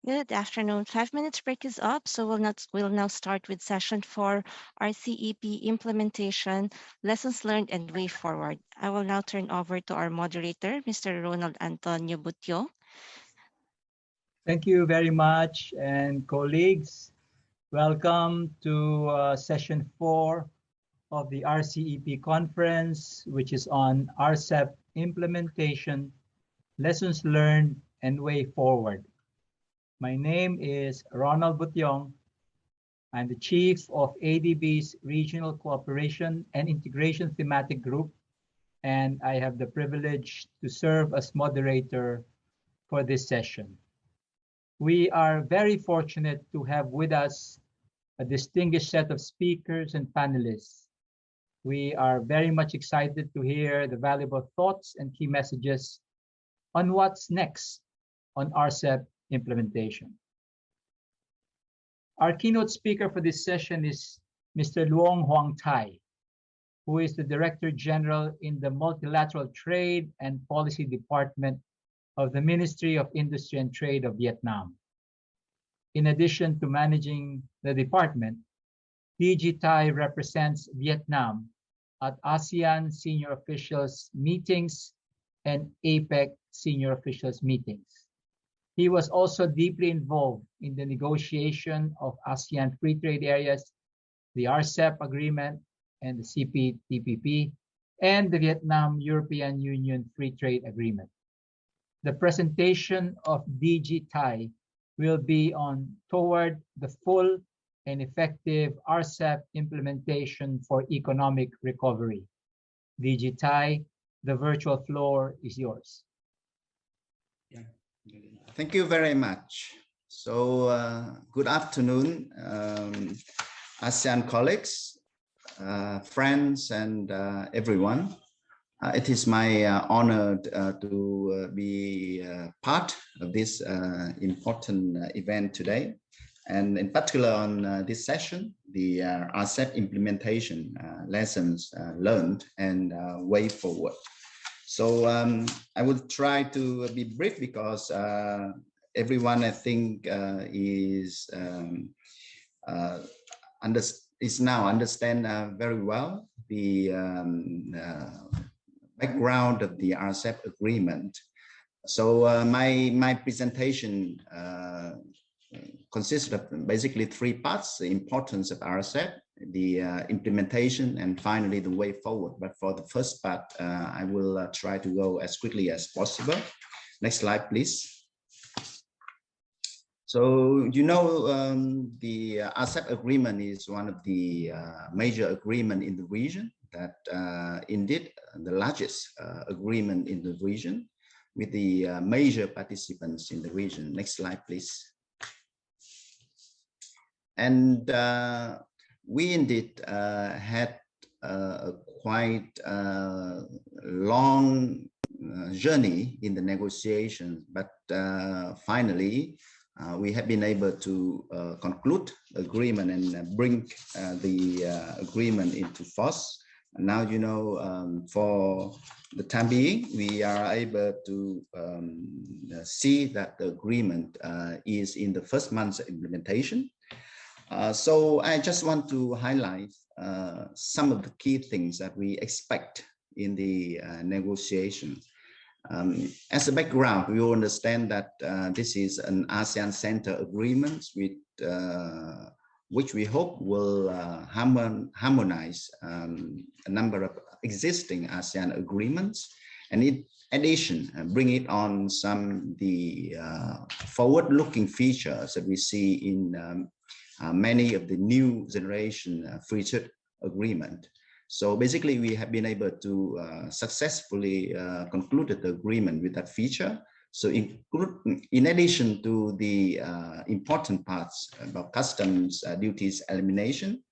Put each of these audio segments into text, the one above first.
Good afternoon. 5 minutes break is up, so we'll now start with session 4, RCEP implementation, lessons learned and way forward. I will now turn over to our moderator, Mr. Ronald Antonio Butyo. Thank you very much, and colleagues, welcome to session 4 of the RCEP conference, which is on Rcep implementation, lessons learned, and way forward. My name is Ronald Butyong. I'm the chief of ADB's Regional Cooperation and Integration Thematic Group, and I have the privilege to serve as moderator for this session. We are very fortunate to have with us a distinguished set of speakers and panelists. We are very much excited to hear the valuable thoughts and key messages on what's next on Rcep implementation. Our keynote speaker for this session is Mr. Luong Hoang Thai, who is the Director General in the Multilateral Trade and Policy Department of the Ministry of Industry and Trade of Vietnam. In addition to managing the department, DG Thai represents Vietnam at ASEAN senior officials meetings and APEC senior officials meetings. He was also deeply involved in the negotiation of ASEAN free trade areas, the Rcep agreement and the CPTPP, and the Vietnam-European Union Free Trade Agreement. The presentation of DG Thai will be on toward the full and effective Rcep implementation for economic recovery. DG Thai, the virtual floor is yours. Yeah. Thank you very much. So good afternoon, ASEAN colleagues, friends, and everyone. It is my honor to be part of this important event today, and in particular on this session, the Rcep implementation lessons learned and way forward. So I will try to be brief because everyone, I think, is now understand very well the background of the Rcep agreement. So my presentation consists of basically 3 parts: the importance of Rcep, the implementation, and finally the way forward. But for the first part, I will try to go as quickly as possible. Next slide, please. So, you know, the Rcep agreement is one of the major agreements in the region, that indeed the largest agreement in the region with the major participants in the region. Next slide, please. And we indeed had a quite long journey in the negotiations, but finally we have been able to conclude the agreement and bring the agreement into force. And now, you know, for the time being, we are able to see that the agreement is in the first month's implementation. So I just want to highlight some of the key things that we expect in the negotiation. As a background, we all understand that this is an ASEAN Center agreement with which we hope will harmonize a number of existing ASEAN agreements, and in addition, bring it on some the forward-looking features that we see in many of the new generation free trade agreement. So basically, we have been able to successfully conclude the agreement with that feature. So in addition to the important parts about customs duties elimination,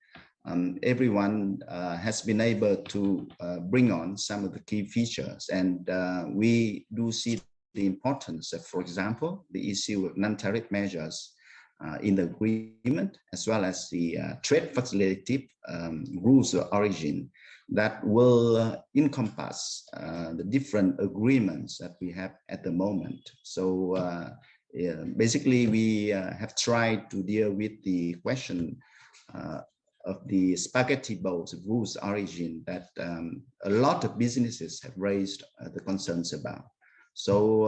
everyone has been able to bring on some of the key features. And we do see the importance of, for example, the issue of non-tariff measures in the agreement, as well as the trade facilitative rules of origin that will encompass the different agreements that we have at the moment. So basically, we have tried to deal with the question of the spaghetti boat rules origin that a lot of businesses have raised the concerns about. So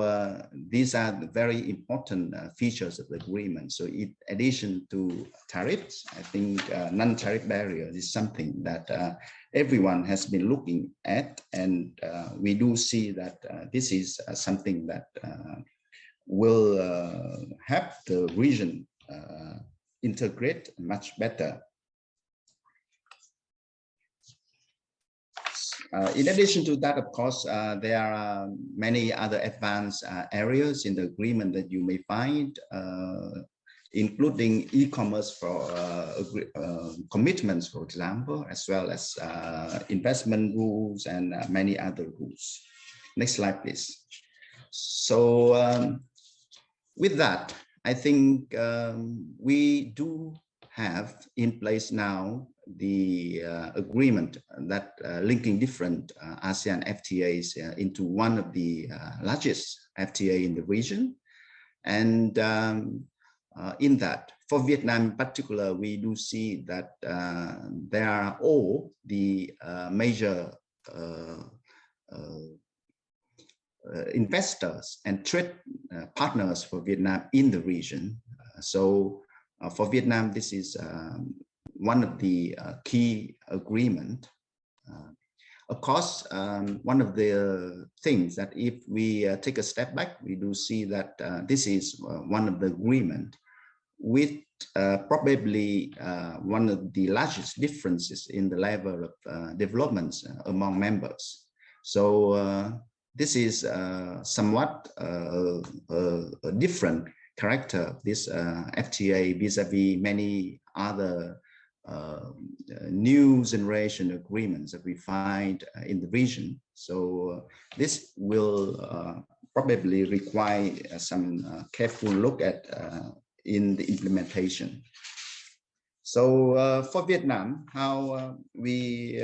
these are the very important features of the agreement. So in addition to tariffs, I think non-tariff barriers is something that everyone has been looking at, and we do see that this is something that will help the region integrate much better. In addition to that, of course, there are many other advanced areas in the agreement that you may find, including e-commerce for commitments, for example, as well as investment rules and many other rules. Next slide, please. So with that, I think we do have in place now the agreement that linking different ASEAN FTAs into one of the largest FTA in the region. And in that, for Vietnam in particular, we do see that there are all the major investors and trade partners for Vietnam in the region. So for Vietnam, this is one of the key agreement. Of course, one of the things that if we take a step back, we do see that this is one of the agreement with probably one of the largest differences in the level of developments among members. So this is somewhat a different character of this FTA vis-a-vis many other new generation agreements that we find in the region. So this will probably require some careful look at in the implementation. So for Vietnam, how we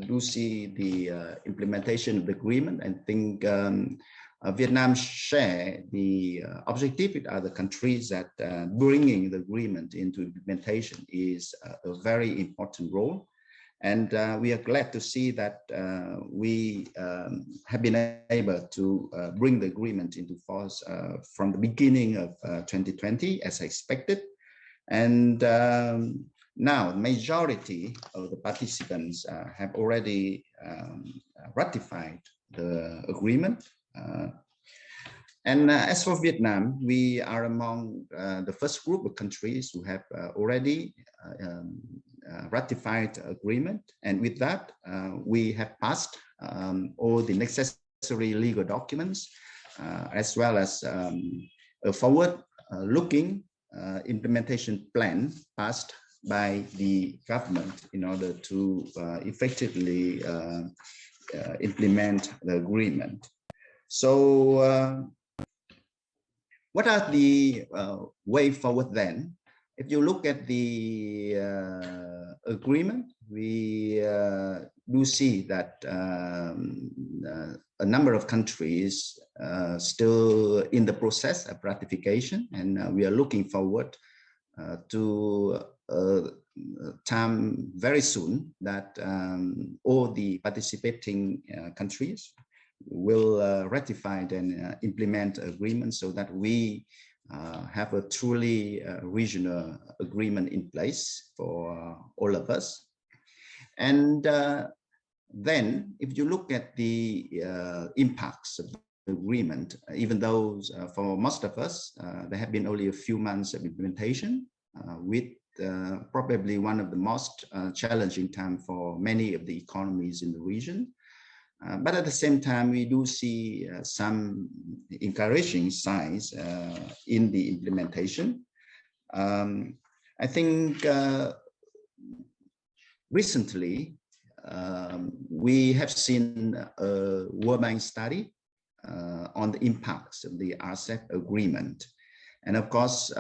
do see the implementation of the agreement, I think Vietnam share the objective with other countries that bringing the agreement into implementation is a very important role. And we are glad to see that we have been able to bring the agreement into force from the beginning of 2020 as expected. And now, majority of the participants have already ratified the agreement. And as for Vietnam, we are among the first group of countries who have already ratified the agreement. And with that, we have passed all the necessary legal documents, as well as a forward-looking implementation plan passed by the government in order to effectively implement the agreement. So what are the way forward then? If you look at the agreement, we do see that a number of countries still in the process of ratification, and we are looking forward to time very soon that all the participating countries will ratify and implement agreements so that we have a truly regional agreement in place for all of us. And then if you look at the impacts of the agreement, even though for most of us, there have been only a few months of implementation with probably one of the most challenging time for many of the economies in the region. But at the same time, we do see some encouraging signs in the implementation. I think recently we have seen a World Bank study on the impacts of the Rcep agreement. And of course,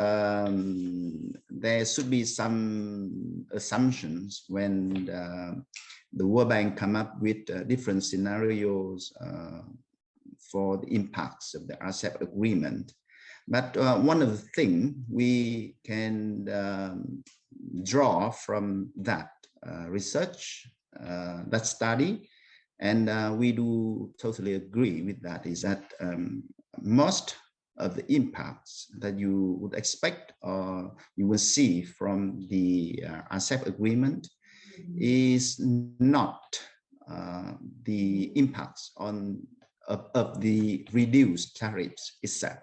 there should be some assumptions when the World Bank come up with different scenarios for the impacts of the Rcep agreement. But one of the things we can draw from that research, that study, and we do totally agree with that, is that most of the impacts that you would expect or you will see from the Rcep agreement is not the impacts of the reduced tariffs itself.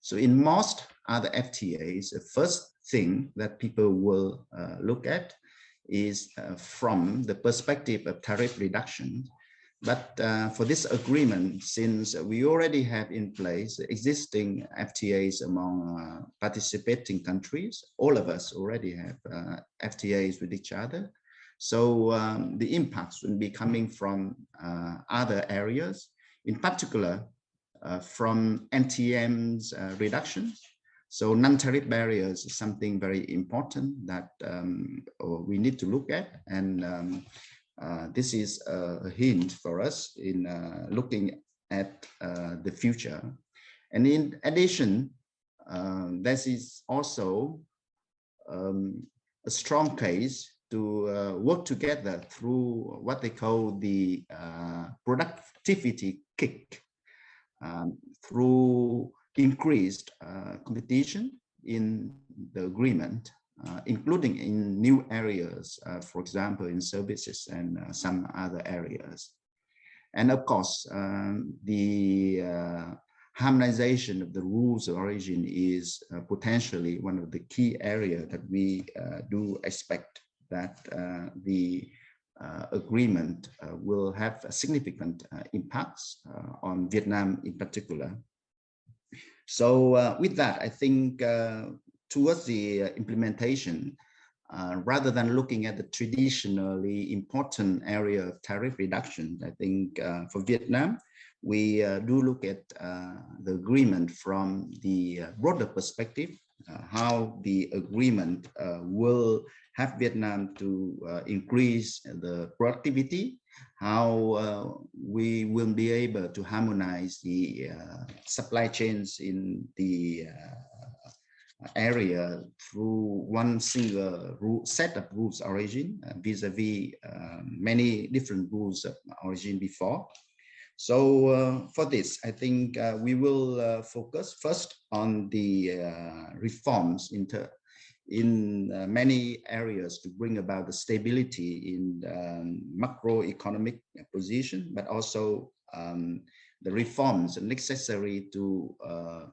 So in most other FTAs, the first thing that people will look at is from the perspective of tariff reduction. But for this agreement, since we already have in place existing FTAs among participating countries, all of us already have FTAs with each other. So the impacts will be coming from other areas, in particular from NTM's reductions. So non-tariff barriers is something very important that we need to look at, and this is a hint for us in looking at the future. And in addition, this is also a strong case to work together through what they call the productivity kick, through increased competition in the agreement, including in new areas, for example, in services and some other areas. And of course, the harmonization of the rules of origin is potentially one of the key areas that we do expect that the agreement will have significant impacts on Vietnam in particular. So with that, I think towards the implementation, rather than looking at the traditionally important area of tariff reduction, I think for Vietnam, we do look at the agreement from the broader perspective, how the agreement will have Vietnam to increase the productivity, how we will be able to harmonize the supply chains in the area through one single set of rules origin vis-a-vis many different rules of origin before. So for this, I think we will focus first on the reforms in many areas to bring about the stability in macroeconomic position, but also the reforms necessary to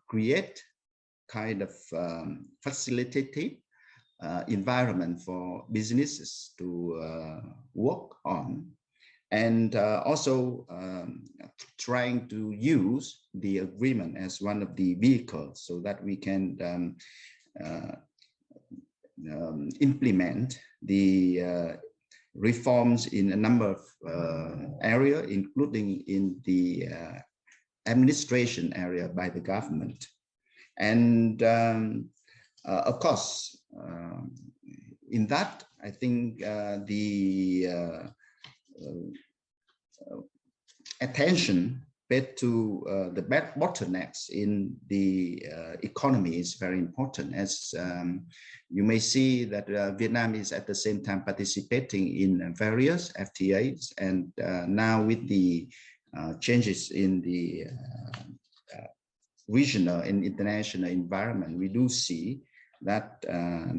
create kind of facilitative environment for businesses to work on, and also trying to use the agreement as one of the vehicles so that we can implement the reforms in a number of areas, including in the administration area by the government. And of course, in that, I think the attention paid to the bottlenecks in the economy is very important. As you may see that Vietnam is at the same time participating in various FTAs, and now with the changes in the regional and international environment, we do see that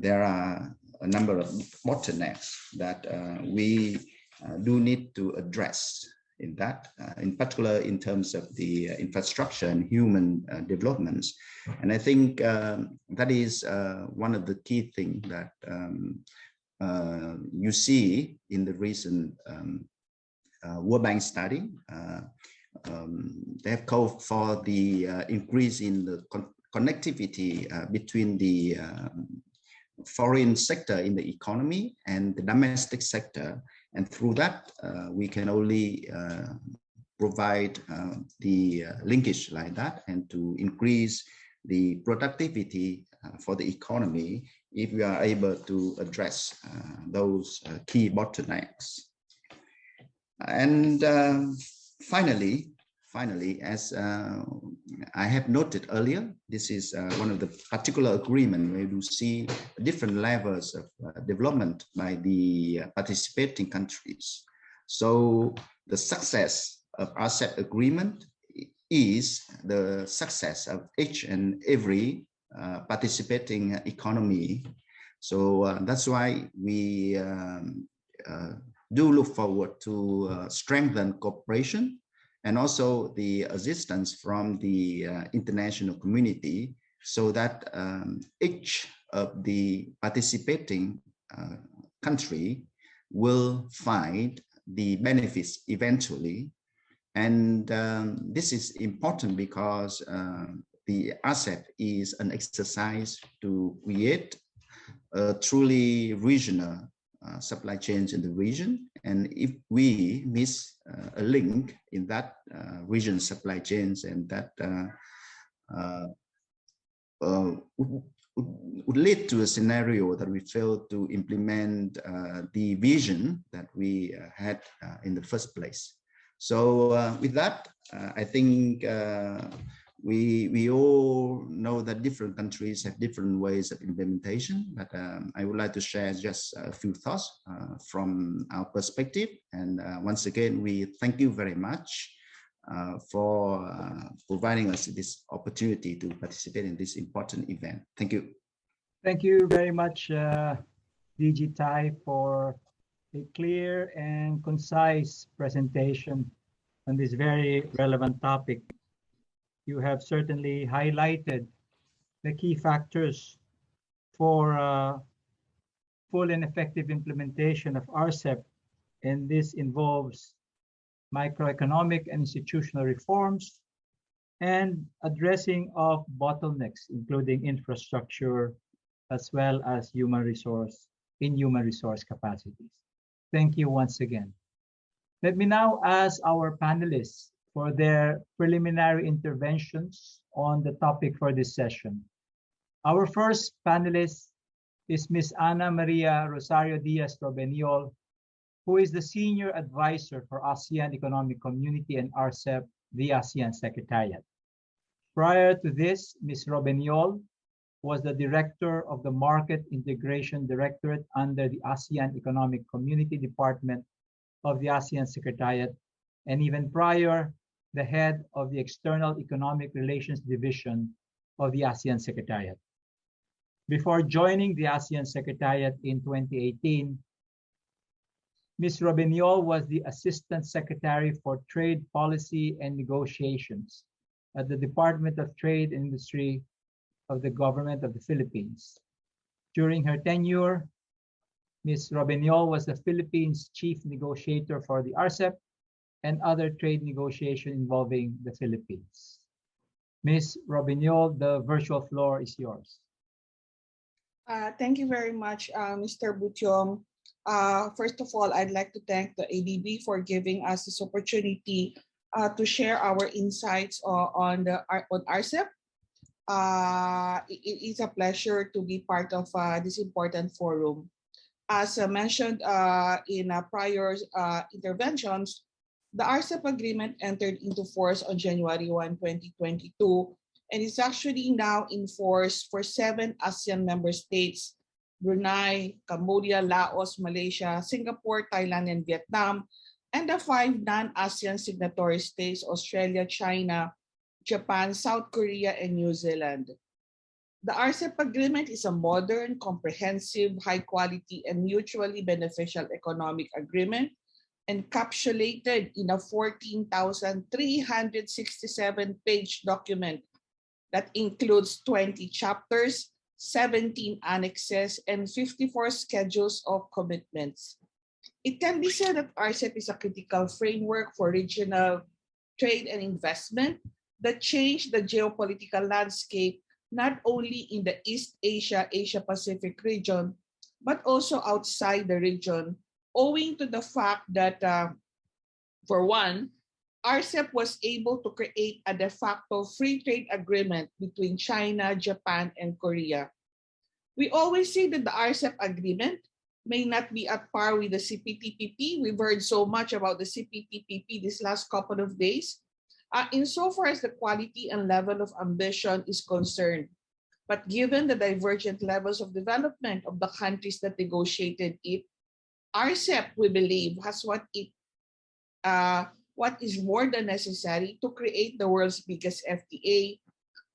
there are a number of bottlenecks that we do need to address in that, in particular in terms of the infrastructure and human developments. And I think that is one of the key things that you see in the recent World Bank study. They have called for the increase in the connectivity between the foreign sector in the economy and the domestic sector. And through that, we can only provide the linkage like that and to increase the productivity for the economy if we are able to address those key bottlenecks. And finally, finally, as I have noted earlier, this is one of the particular agreement where you see different levels of development by the participating countries. So the success of Rcep agreement is the success of each and every participating economy. So that's why we do look forward to strengthen cooperation and also the assistance from the international community, so that each of the participating country will find the benefits eventually. And this is important because the Rcep is an exercise to create a truly regional supply chains in the region. And if we miss a link in that region supply chains, and that would lead to a scenario that we fail to implement the vision that we had in the first place. So with that, I think we all know that different countries have different ways of implementation, but I would like to share just a few thoughts from our perspective. And once again, we thank you very much for providing us this opportunity to participate in this important event. Thank you. Thank you very much, DG Tai, for a clear and concise presentation on this very relevant topic. You have certainly highlighted the key factors for full and effective implementation of Rcep, and this involves microeconomic and institutional reforms and addressing of bottlenecks, including infrastructure, as well as human resource capacities. Thank you once again. Let me now ask our panelists for their preliminary interventions on the topic for this session. Our first panelist is Ms. Ana Maria Rosario Diaz Robeniol, who is the Senior Advisor for ASEAN Economic Community and Rcep, the ASEAN Secretariat. Prior to this, Ms. Robeniol was the Director of the Market Integration Directorate under the ASEAN Economic Community Department of the ASEAN Secretariat, and even prior, the head of the External Economic Relations Division of the ASEAN Secretariat. Before joining the ASEAN Secretariat in 2018, Ms. Robeniol was the Assistant Secretary for Trade Policy and Negotiations at the Department of Trade and Industry of the Government of the Philippines. During her tenure, Ms. Robeniol was the Philippines Chief Negotiator for the Rcep and other trade negotiation involving the Philippines. Ms. Robeniol, the virtual floor is yours. Thank you very much, Mr. Butyong. First of all, I'd like to thank the ADB for giving us this opportunity to share our insights on Rcep. It is a pleasure to be part of this important forum. As mentioned in prior interventions, the Rcep agreement entered into force on January 1, 2022, and is actually now in force for 7 ASEAN member states: Brunei, Cambodia, Laos, Malaysia, Singapore, Thailand, and Vietnam, and the 5 non-ASEAN signatory states: Australia, China, Japan, South Korea, and New Zealand. The Rcep agreement is a modern, comprehensive, high-quality, and mutually beneficial economic agreement encapsulated in a 14,367-page document that includes 20 chapters, 17 annexes, and 54 schedules of commitments. It can be said that Rcep is a critical framework for regional trade and investment that changed the geopolitical landscape not only in the East Asia, Asia-Pacific region, but also outside the region, owing to the fact that, for one, Rcep was able to create a de facto free trade agreement between China, Japan, and Korea. We always say that the Rcep agreement may not be at par with the CPTPP. We've heard so much about the CPTPP this last couple of days. Insofar as the quality and level of ambition is concerned. But given the divergent levels of development of the countries that negotiated it, Rcep, we believe, has what is more than necessary to create the world's biggest FTA,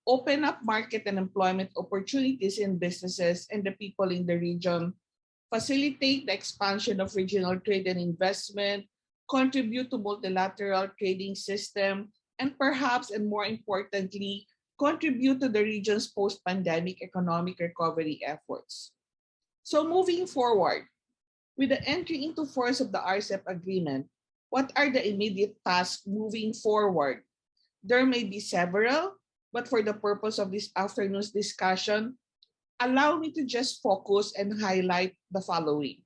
open up market and employment opportunities in businesses and the people in the region, facilitate the expansion of regional trade and investment, contribute to multilateral trading system, and perhaps, and more importantly, contribute to the region's post-pandemic economic recovery efforts. So moving forward, with the entry into force of the Rcep agreement, what are the immediate tasks moving forward? There may be several, but for the purpose of this afternoon's discussion, allow me to just focus and highlight the following.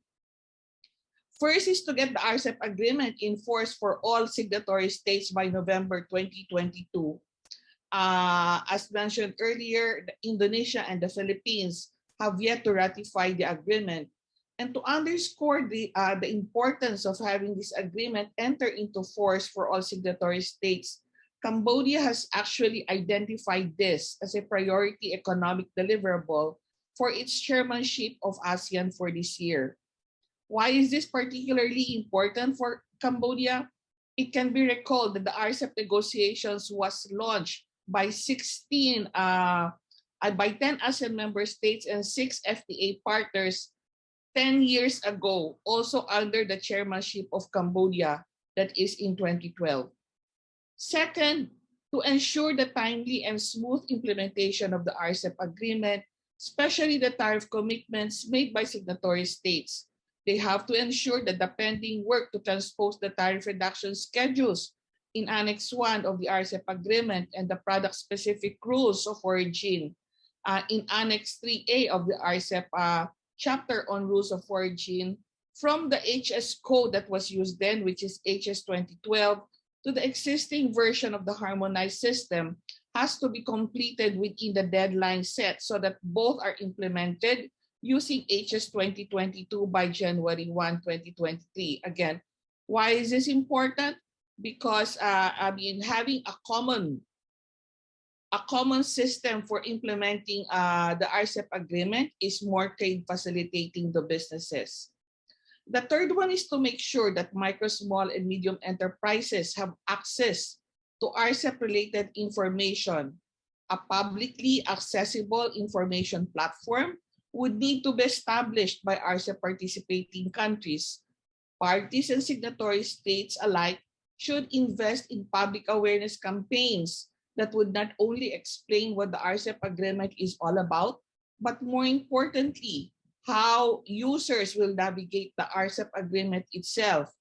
First is to get the Rcep agreement in force for all signatory states by November 2022. As mentioned earlier, Indonesia and the Philippines have yet to ratify the agreement. And to underscore the importance of having this agreement enter into force for all signatory states, Cambodia has actually identified this as a priority economic deliverable for its chairmanship of ASEAN for this year. Why is this particularly important for Cambodia? It can be recalled that the Rcep negotiations was launched by 10 ASEAN member states and 6 FTA partners 10 years ago, also under the chairmanship of Cambodia, that is in 2012. Second, to ensure the timely and smooth implementation of the Rcep agreement, especially the tariff commitments made by signatory states. They have to ensure that the pending work to transpose the tariff reduction schedules in Annex 1 of the Rcep agreement and the product-specific rules of origin in Annex 3A of the Rcep chapter on rules of origin from the HS code that was used then, which is HS 2012, to the existing version of the harmonized system has to be completed within the deadline set so that both are implemented using HS 2022 by January 1, 2023. Again, why is this important? Because having a common system for implementing the Rcep agreement is more trade facilitating the businesses. The third one is to make sure that micro, small, and medium enterprises have access to Rcep-related information. A publicly accessible information platform would need to be established by Rcep participating countries. Parties and signatory states alike should invest in public awareness campaigns that would not only explain what the Rcep agreement is all about, but more importantly, how users will navigate the Rcep agreement itself,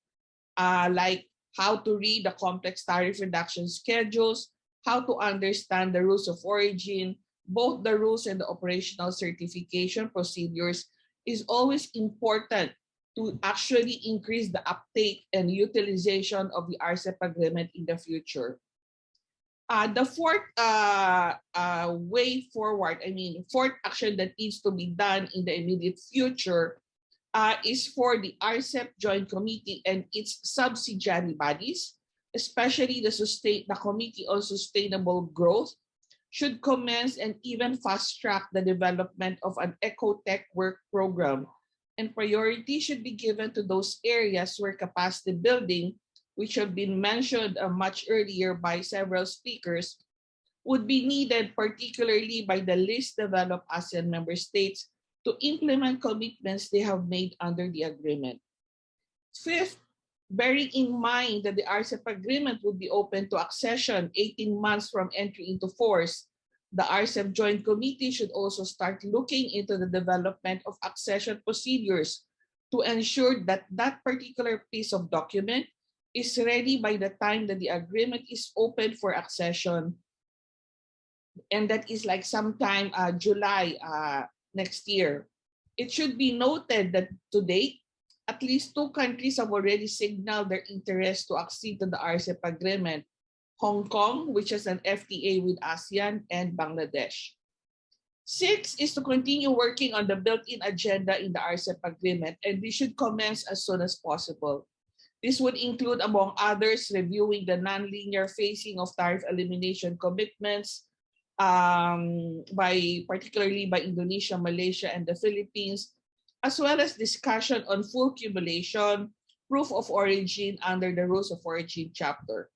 like how to read the complex tariff reduction schedules, how to understand the rules of origin, both the rules and the operational certification procedures is always important to actually increase the uptake and utilization of the Rcep agreement in the future. The fourth way forward, fourth action that needs to be done in the immediate future is for the Rcep Joint Committee and its subsidiary bodies, especially the Committee on Sustainable Growth, should commence and even fast-track the development of an ecotech work program. And priority should be given to those areas where capacity building, which have been mentioned much earlier by several speakers, would be needed particularly by the least developed ASEAN member states to implement commitments they have made under the agreement. Fifth, bearing in mind that the Rcep agreement would be open to accession 18 months from entry into force, the Rcep Joint Committee should also start looking into the development of accession procedures to ensure that that particular piece of document is ready by the time that the agreement is open for accession, and that is like sometime July next year. It should be noted that to date, at least 2 countries have already signaled their interest to accede to the Rcep agreement: Hong Kong, which has an FTA with ASEAN, and Bangladesh. 6 is to continue working on the built-in agenda in the Rcep agreement, and we should commence as soon as possible. This would include, among others, reviewing the nonlinear phasing of tariff elimination commitments, particularly by Indonesia, Malaysia, and the Philippines, as well as discussion on full cumulation, proof of origin under the Rules of Origin chapter.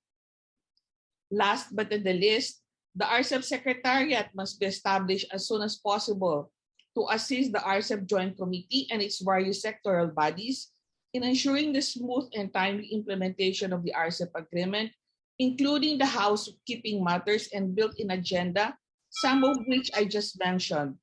Last but not the least, the Rcep Secretariat must be established as soon as possible to assist the Rcep Joint Committee and its various sectoral bodies in ensuring the smooth and timely implementation of the Rcep agreement, including the housekeeping matters and built-in agenda, some of which I just mentioned.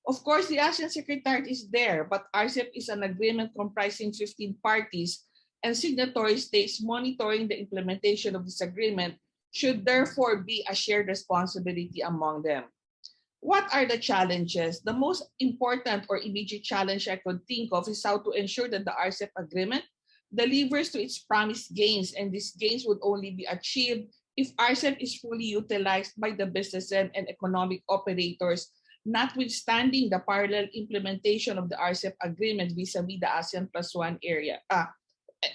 Of course, the Asean Secretariat is there, but Rcep is an agreement comprising 15 parties, and signatory states monitoring the implementation of this agreement should therefore be a shared responsibility among them. What are the challenges? The most important or immediate challenge I could think of is how to ensure that the Rcep agreement delivers to its promised gains, and these gains would only be achieved if Rcep is fully utilized by the business and economic operators, notwithstanding the parallel implementation of the Rcep agreement vis-a-vis the ASEAN +1 area,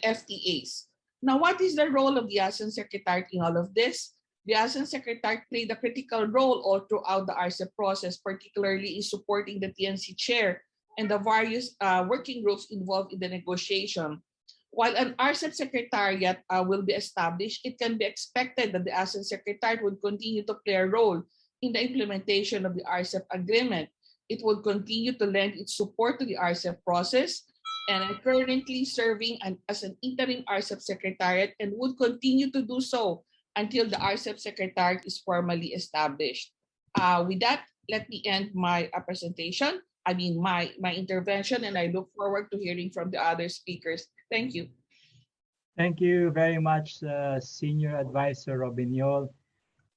FTAs. Now, what is the role of the ASEAN Secretariat in all of this? The ASEAN Secretariat played a critical role all throughout the Rcep process, particularly in supporting the TNC chair and the various working groups involved in the negotiation. While an Rcep Secretariat will be established, it can be expected that the ASEAN Secretariat would continue to play a role in the implementation of the Rcep agreement. It would continue to lend its support to the Rcep process, and I'm currently serving as an interim Rcep Secretariat and would continue to do so until the Rcep Secretariat is formally established. With that, let me end my presentation. My intervention, and I look forward to hearing from the other speakers. Thank you. Thank you very much, Senior Advisor Robiniol.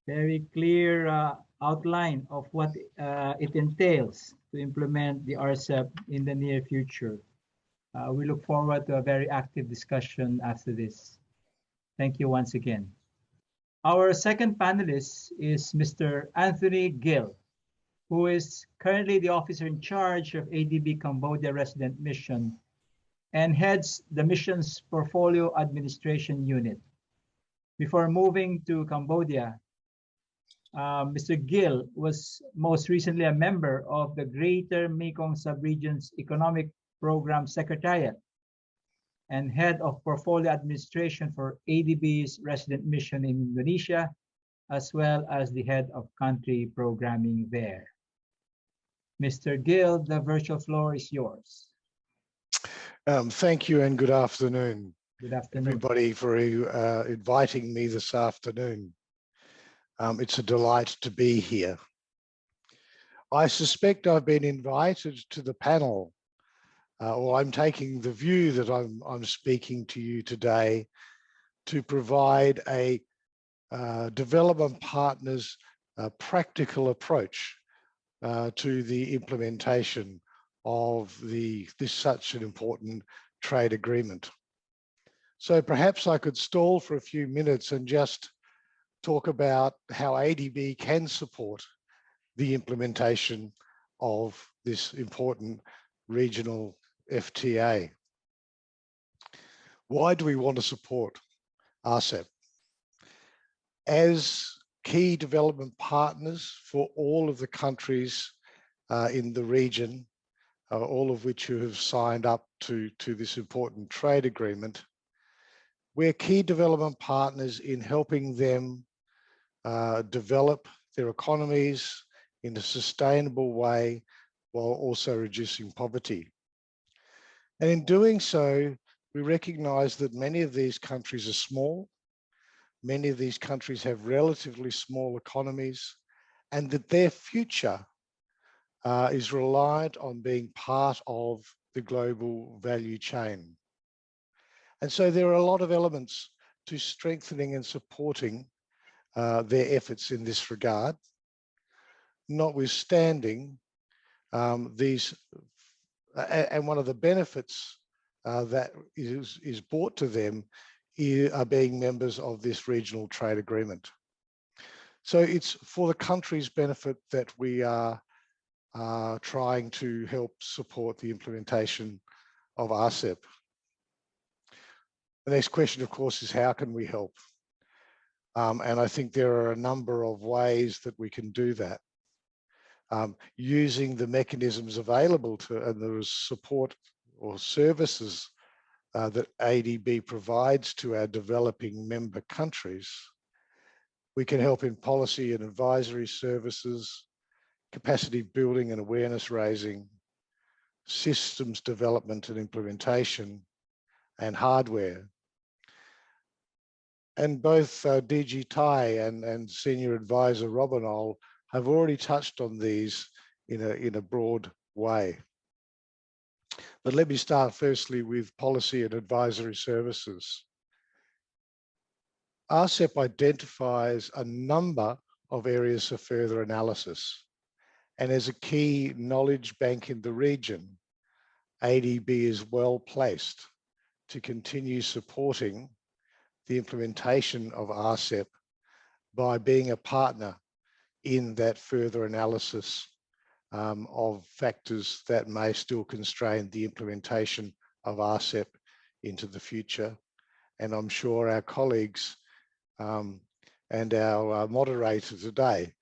Very clear outline of what it entails to implement the Rcep in the near future. We look forward to a very active discussion after this. Thank you once again. Our second panelist is Mr. Anthony Gill, who is currently the officer in charge of ADB Cambodia Resident Mission and heads the mission's Portfolio Administration Unit. Before moving to Cambodia, Mr. Gill was most recently a member of the Greater Mekong Subregion's Economic Program Secretariat and head of portfolio administration for ADB's resident mission in Indonesia, as well as the head of country programming there. Mr. Gill, the virtual floor is yours. Thank you and good afternoon. Good afternoon, everybody, for inviting me this afternoon. It's a delight to be here. I suspect I've been invited to the panel, or I'm taking the view that I'm speaking to you today to provide a development partner's practical approach to the implementation of this such an important trade agreement. So perhaps I could stall for a few minutes and just talk about how ADB can support the implementation of this important regional FTA. Why do we want to support Rcep? As key development partners for all of the countries in the region, all of which who have signed up to this important trade agreement, we're key development partners in helping them develop their economies in a sustainable way while also reducing poverty. And in doing so, we recognize that many of these countries are small, many of these countries have relatively small economies, and that their future is reliant on being part of the global value chain. And so there are a lot of elements to strengthening and supporting their efforts in this regard, notwithstanding these, and one of the benefits that is brought to them are being members of this regional trade agreement. So it's for the country's benefit that we are trying to help support the implementation of Rcep. The next question, of course, is how can we help? And I think there are a number of ways that we can do that. Using the mechanisms available to, and the support or services that ADB provides to our developing member countries. We can help in policy and advisory services, capacity building and awareness raising, systems development and implementation, and hardware. And both DG Tai and Senior Advisor Robinol have already touched on these in a broad way. But let me start firstly with policy and advisory services. Rcep identifies a number of areas of further analysis, and as a key knowledge bank in the region, ADB is well placed to continue supporting the implementation of Rcep by being a partner in that further analysis of factors that may still constrain the implementation of Rcep into the future. And I'm sure our colleagues and our moderator today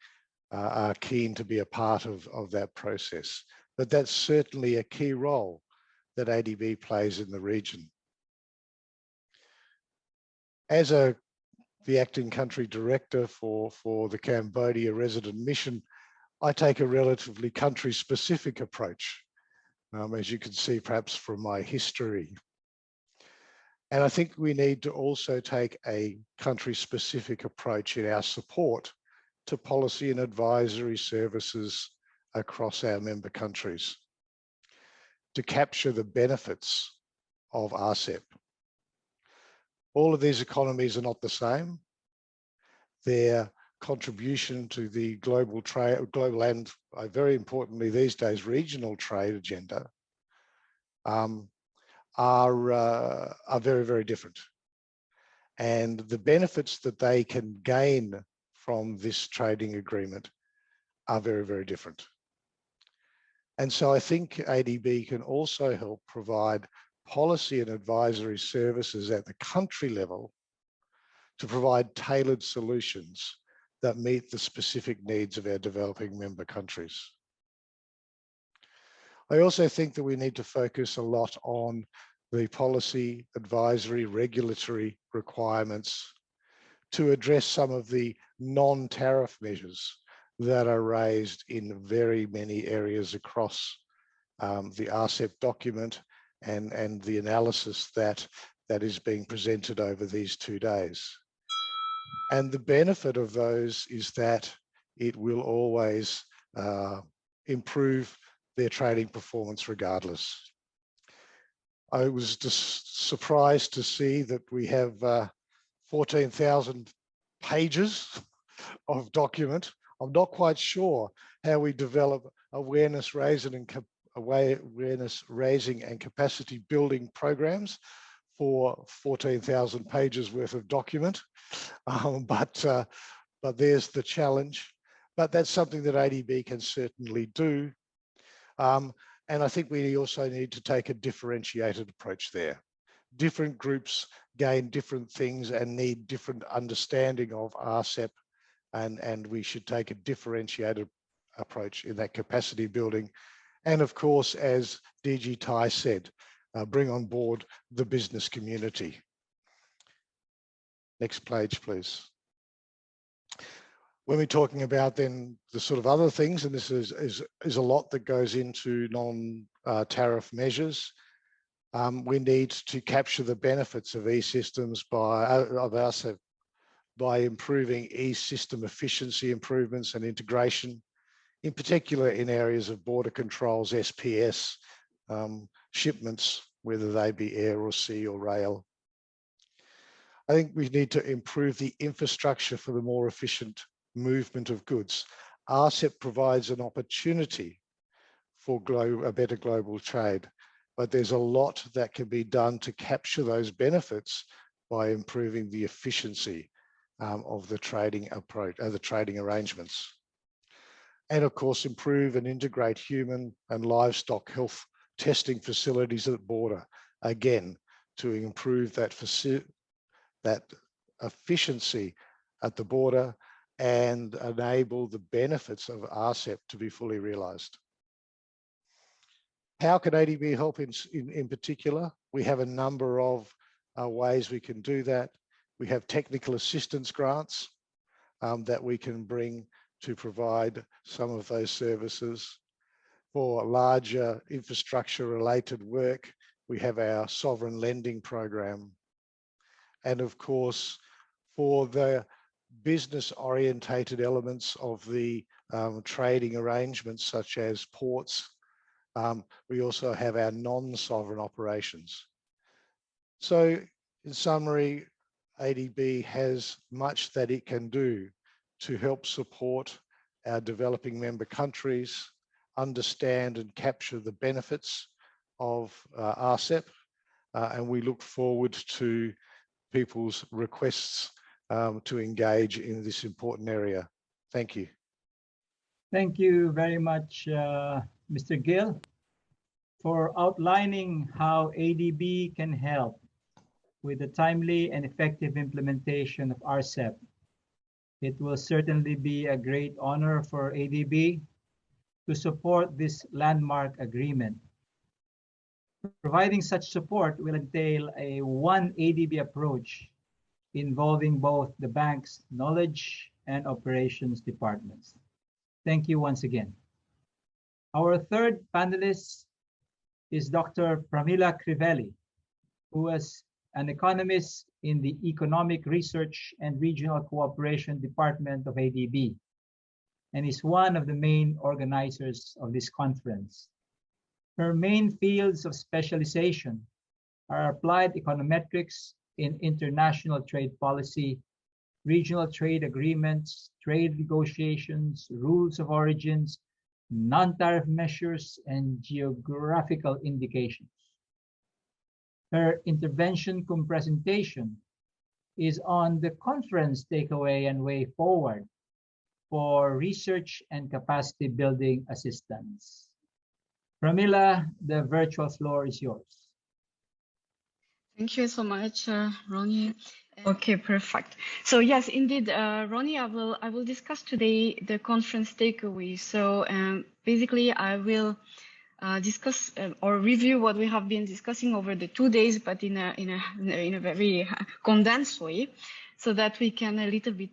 are keen to be a part of that process. But that's certainly a key role that ADB plays in the region. As the acting country director for the Cambodia resident mission, I take a relatively country-specific approach, as you can see perhaps from my history. And I think we need to also take a country-specific approach in our support to policy and advisory services across our member countries to capture the benefits of Rcep. All of these economies are not the same. Their contribution to the global and very importantly these days, regional trade agenda are very, very different. And the benefits that they can gain from this trading agreement are very, very different. And so I think ADB can also help provide policy and advisory services at the country level to provide tailored solutions that meet the specific needs of our developing member countries. I also think that we need to focus a lot on the policy, advisory, regulatory requirements to address some of the non-tariff measures that are raised in very many areas across the Rcep document and the analysis that is being presented over these 2 days. And the benefit of those is that it will always improve their trading performance regardless. I was just surprised to see that we have 14,000 pages of document. I'm not quite sure how we develop awareness raising and capacity building programs for 14,000 pages worth of document, but there's the challenge. But that's something that ADB can certainly do. And I think we also need to take a differentiated approach there. Different groups gain different things and need different understanding of Rcep, and we should take a differentiated approach in that capacity building. And of course, as DG Tai said, bring on board the business community. Next page, please. When we're talking about then the sort of other things, and this is a lot that goes into non-tariff measures, we need to capture the benefits of e-systems by improving e-system efficiency improvements and integration, in particular in areas of border controls, SPS, shipments, whether they be air or sea or rail. I think we need to improve the infrastructure for the more efficient movement of goods. Rcep provides an opportunity for a better global trade, but there's a lot that can be done to capture those benefits by improving the efficiency of the trading approach, the trading arrangements. And of course, improve and integrate human and livestock health testing facilities at the border, again, to improve that efficiency at the border and enable the benefits of Rcep to be fully realized. How can ADB help in particular? We have a number of ways we can do that. We have technical assistance grants that we can bring to provide some of those services. For larger infrastructure related work, we have our sovereign lending program. And of course, for the business orientated elements of the trading arrangements, such as ports, we also have our non-sovereign operations. So in summary, ADB has much that it can do to help support our developing member countries, understand and capture the benefits of Rcep, and we look forward to people's requests to engage in this important area. Thank you. Thank you very much, Mr. Gill, for outlining how ADB can help with the timely and effective implementation of Rcep. It will certainly be a great honor for ADB to support this landmark agreement. Providing such support will entail a one ADB approach involving both the bank's knowledge and operations departments. Thank you once again. Our third panelist is Dr. Pramila Crivelli, who is an economist in the Economic Research and Regional Cooperation Department of ADB, and is one of the main organizers of this conference. Her main fields of specialization are applied econometrics in international trade policy, regional trade agreements, trade negotiations, rules of origins, non-tariff measures, and geographical indications. Her intervention cum presentation is on the conference takeaway and way forward for research and capacity building assistance. Pramila, the virtual floor is yours. Thank you so much, Ronnie. Okay, perfect. So yes, indeed, Ronnie, I will discuss today the conference takeaway. So basically, I will discuss or review what we have been discussing over the 2 days, but in a very condensed way, so that we can a little bit,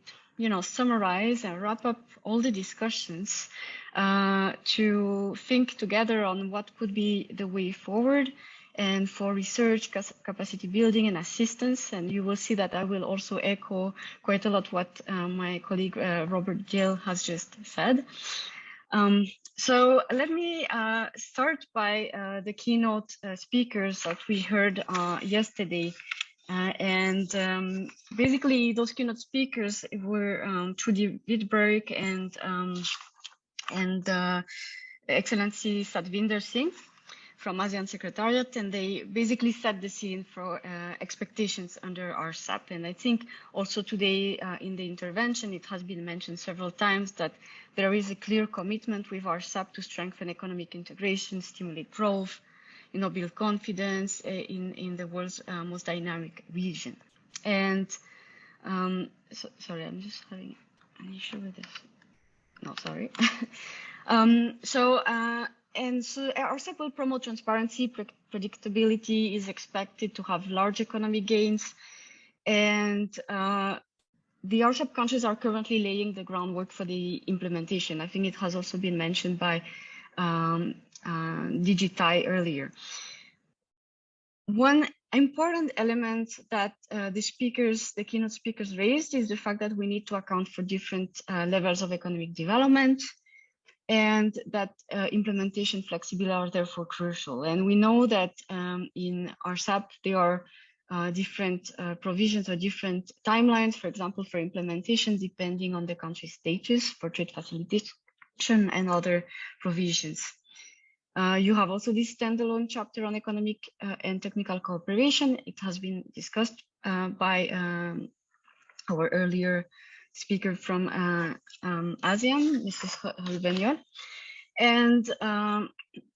summarize and wrap up all the discussions to think together on what could be the way forward and for research, capacity building and assistance. And you will see that I will also echo quite a lot what my colleague Robert Gill has just said. So let me start by the keynote speakers that we heard yesterday. Basically, those keynote speakers were Trudy Wittberg and Excellency Satvinder Singh from Asean Secretariat, and they basically set the scene for expectations under Rcep. And I think also today in the intervention, it has been mentioned several times that there is a clear commitment with Rcep to strengthen economic integration, stimulate growth, build confidence in the world's most dynamic region. And sorry, I'm just having an issue with this. No, sorry. So Rcep will promote transparency, predictability, is expected to have large economic gains, and the Rcep countries are currently laying the groundwork for the implementation. I think it has also been mentioned by Digitai earlier. One important element that the keynote speakers raised is the fact that we need to account for different levels of economic development, and that implementation flexibility are therefore crucial. And we know that in Rcep, there are different provisions or different timelines, for example, for implementation, depending on the country's status for trade facilitation and other provisions. You have also this standalone chapter on economic and technical cooperation. It has been discussed by our earlier speaker from ASEAN, Mrs. Hulbenior. And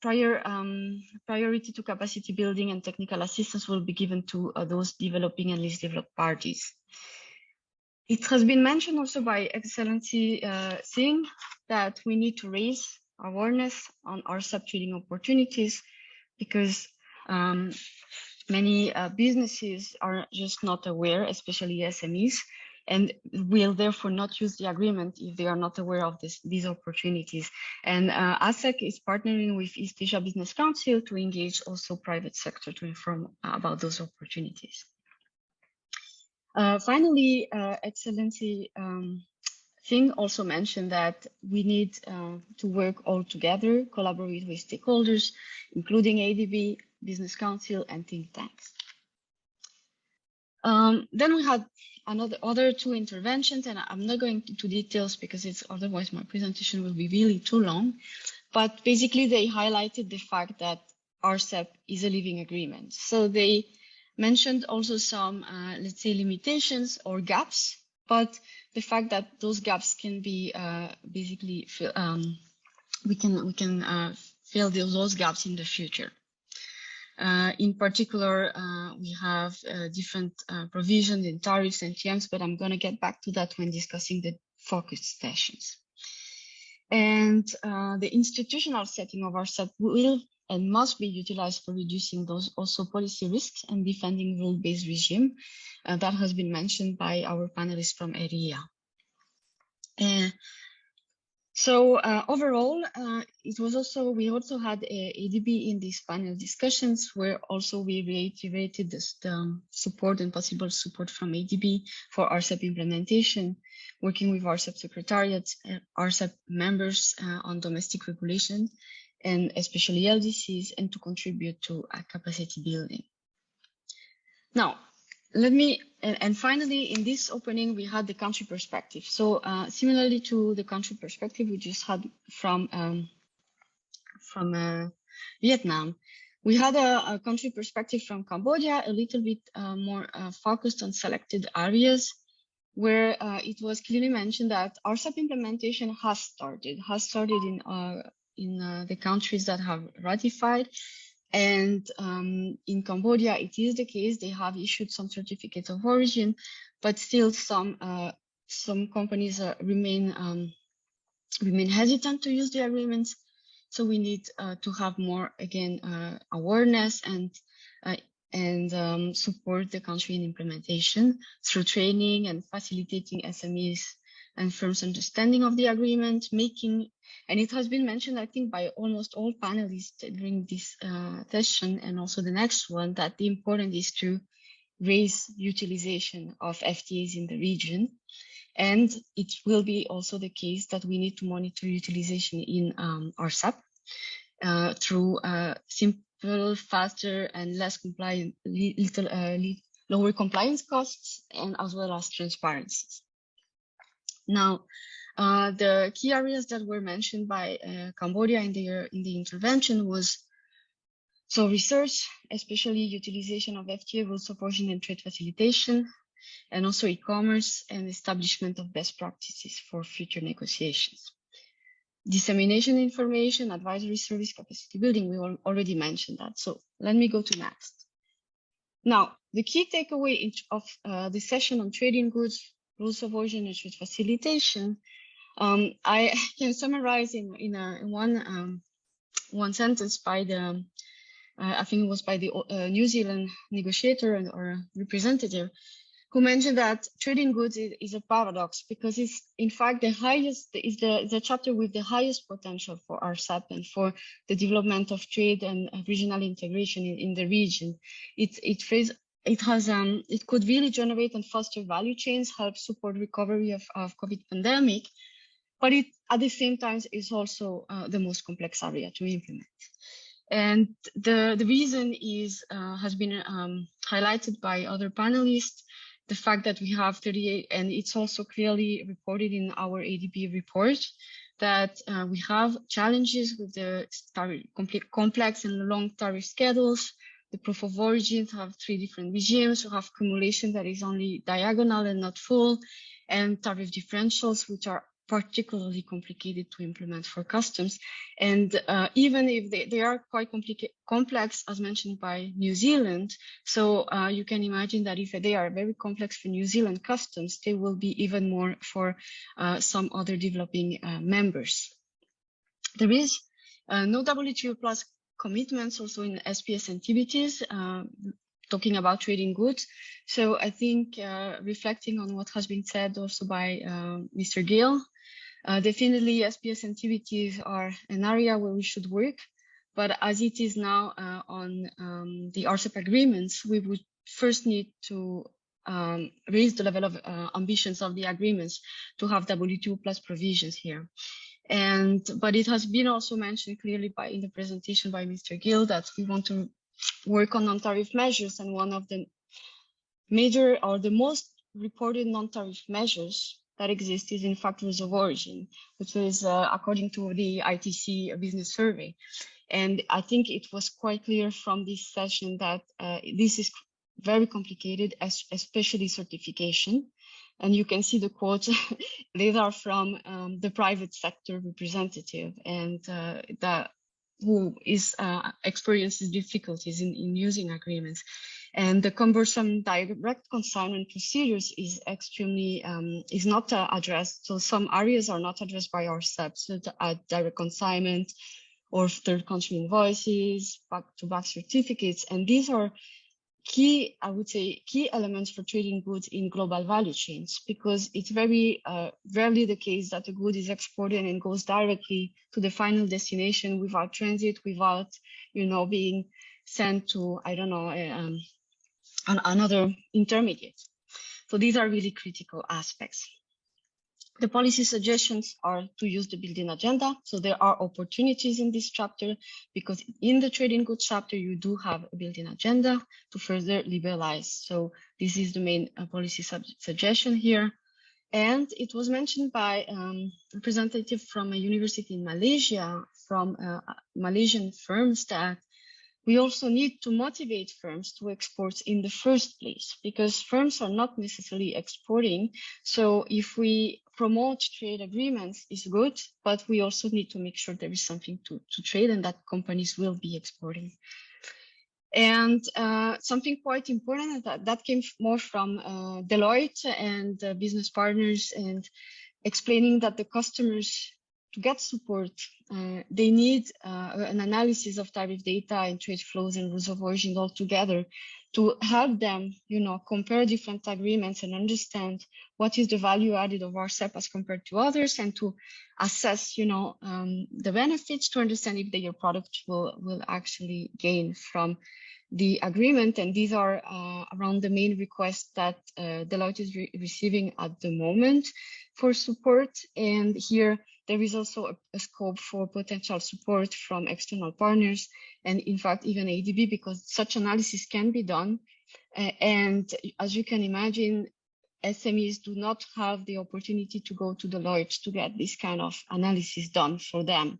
priority to capacity building and technical assistance will be given to those developing and least developed parties. It has been mentioned also by Excellency Singh that we need to raise awareness on Rcep trading opportunities, because many businesses are just not aware, especially SMEs, and will therefore not use the agreement if they are not aware of these opportunities. And ASEC is partnering with East Asia Business Council to engage also private sector to inform about those opportunities. Finally, Excellency Singh also mentioned that we need to work all together, collaborate with stakeholders, including ADB, Business Council, and think tanks. Then we had other two interventions, and I'm not going into details because otherwise my presentation will be really too long. But basically, they highlighted the fact that Rcep is a living agreement. So they mentioned also some, let's say, limitations or gaps, but the fact that those gaps can be basically we can fill those gaps in the future. In particular, we have different provisions in tariffs and TMs, but I'm going to get back to that when discussing the focus sessions. And the institutional setting of Rcep will and must be utilized for reducing those also policy risks and defending rule-based regime. That has been mentioned by our panelists from area. So overall, we also had ADB in these panel discussions, where also we reiterated the support and possible support from ADB for Rcep implementation, working with Rcep Secretariat, Rcep members on domestic regulation, and especially LDCs, and to contribute to capacity building. Now, and finally, in this opening, we had the country perspective. So similarly to the country perspective we just had from Vietnam, we had a country perspective from Cambodia, a little bit more focused on selected areas, where it was clearly mentioned that Rcep implementation has started in the countries that have ratified. And in Cambodia, it is the case. They have issued some certificates of origin, but still some companies remain hesitant to use the agreements. So we need to have more, again, awareness and support the country in implementation through training and facilitating SMEs and firms' understanding of the agreement, and it has been mentioned, I think, by almost all panelists during this session and also the next one, that the important is to raise utilization of FTAs in the region. And it will be also the case that we need to monitor utilization in Rcep through simple, faster, and less compliant, lower compliance costs, and as well as transparency. Now, the key areas that were mentioned by Cambodia in the intervention was research, especially utilization of FTA, rules of origin and trade facilitation, and also e-commerce and establishment of best practices for future negotiations. Dissemination information, advisory service, capacity building, we already mentioned that. So let me go to next. Now, the key takeaway of the session on trading goods, rules of origin and trade facilitation, I can summarize in one sentence by the, I think it was by the New Zealand negotiator or representative, who mentioned that trading goods is a paradox, because it's in fact the chapter with the highest potential for Rcep and for the development of trade and regional integration in the region. It could really generate and foster value chains, help support recovery of COVID pandemic, but it at the same time is also the most complex area to implement. And the reason has been highlighted by other panelists, the fact that we have 38, and it's also clearly reported in our ADB report, that we have challenges with the complex and long tariff schedules. The proof of origins have 3 different regimes. We have cumulation that is only diagonal and not full, and tariff differentials, which are particularly complicated to implement for customs. And even if they are quite complex, as mentioned by New Zealand, so you can imagine that if they are very complex for New Zealand customs, they will be even more for some other developing members. There is no WTO plus commitments also in SPS activities, talking about trading goods. So I think reflecting on what has been said also by Mr. Gill, definitely SPS activities are an area where we should work, but as it is now on the Rcep agreements, we would first need to raise the level of ambitions of the agreements to have WTO plus provisions here. But it has been also mentioned clearly in the presentation by Mr. Gill that we want to work on non-tariff measures, and one of the major or the most reported non-tariff measures that exist is in fact rules of origin, which is according to the ITC business survey. And I think it was quite clear from this session that this is very complicated, especially certification. And you can see the quotes, these are from the private sector representative, and that who experiences difficulties in using agreements. And the cumbersome direct consignment procedures is extremely, is not addressed. So some areas are not addressed by Rcep, so direct consignment or third country invoices, back-to-back certificates. And these are key, I would say, key elements for trading goods in global value chains, because it's very rarely the case that a good is exported and goes directly to the final destination without transit, without, being sent to, I don't know, another intermediate. So these are really critical aspects. The policy suggestions are to use the built-in agenda. So there are opportunities in this chapter, because in the trading goods chapter, you do have a built-in agenda to further liberalize. So this is the main policy suggestion here. And it was mentioned by a representative from a university in Malaysia, from Malaysian firms, that we also need to motivate firms to export in the first place, because firms are not necessarily exporting. So if we promote trade agreements, is good, but we also need to make sure there is something to trade and that companies will be exporting. And something quite important that came more from Deloitte and business partners, and explaining that the customers, to get support, they need an analysis of tariff data and trade flows and rules of origin all together to help them, compare different agreements and understand what is the value added of Rcep as compared to others, and to assess, the benefits, to understand if their product will actually gain from the agreement. And these are around the main requests that Deloitte is receiving at the moment for support. And here there is also a scope for potential support from external partners, and in fact even ADB, because such analysis can be done. And as you can imagine, SMEs do not have the opportunity to go to Deloitte to get this kind of analysis done for them.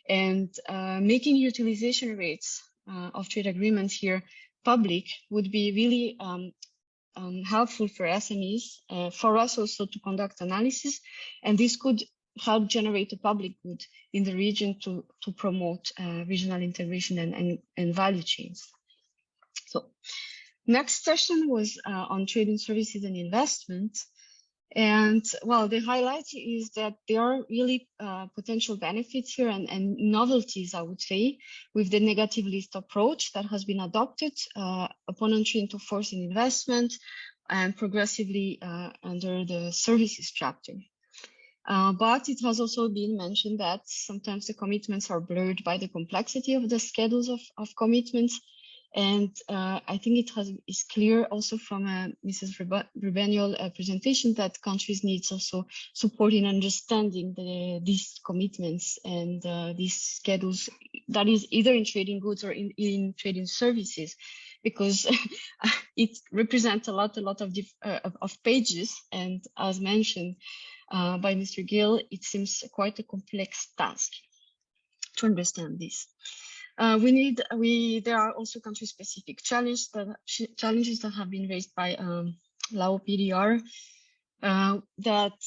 And making utilization rates of trade agreements here public would be really helpful for SMEs, for us also to conduct analysis, and this could help generate a public good in the region to promote regional integration and value chains. So next session was on trading services and investment. And well, the highlight is that there are really potential benefits here and novelties, I would say, with the negative list approach that has been adopted upon entry into force in investment and progressively under the services chapter. But it has also been mentioned that sometimes the commitments are blurred by the complexity of the schedules of commitments. And I think it is clear also from Mrs. Rubeniol presentation that countries need also support in understanding these commitments and these schedules, that is either in trading goods or in trading services, because it represents a lot of pages. And as mentioned by Mr. Gill, it seems quite a complex task to understand this. There are also country-specific challenges that have been raised by Lao PDR. that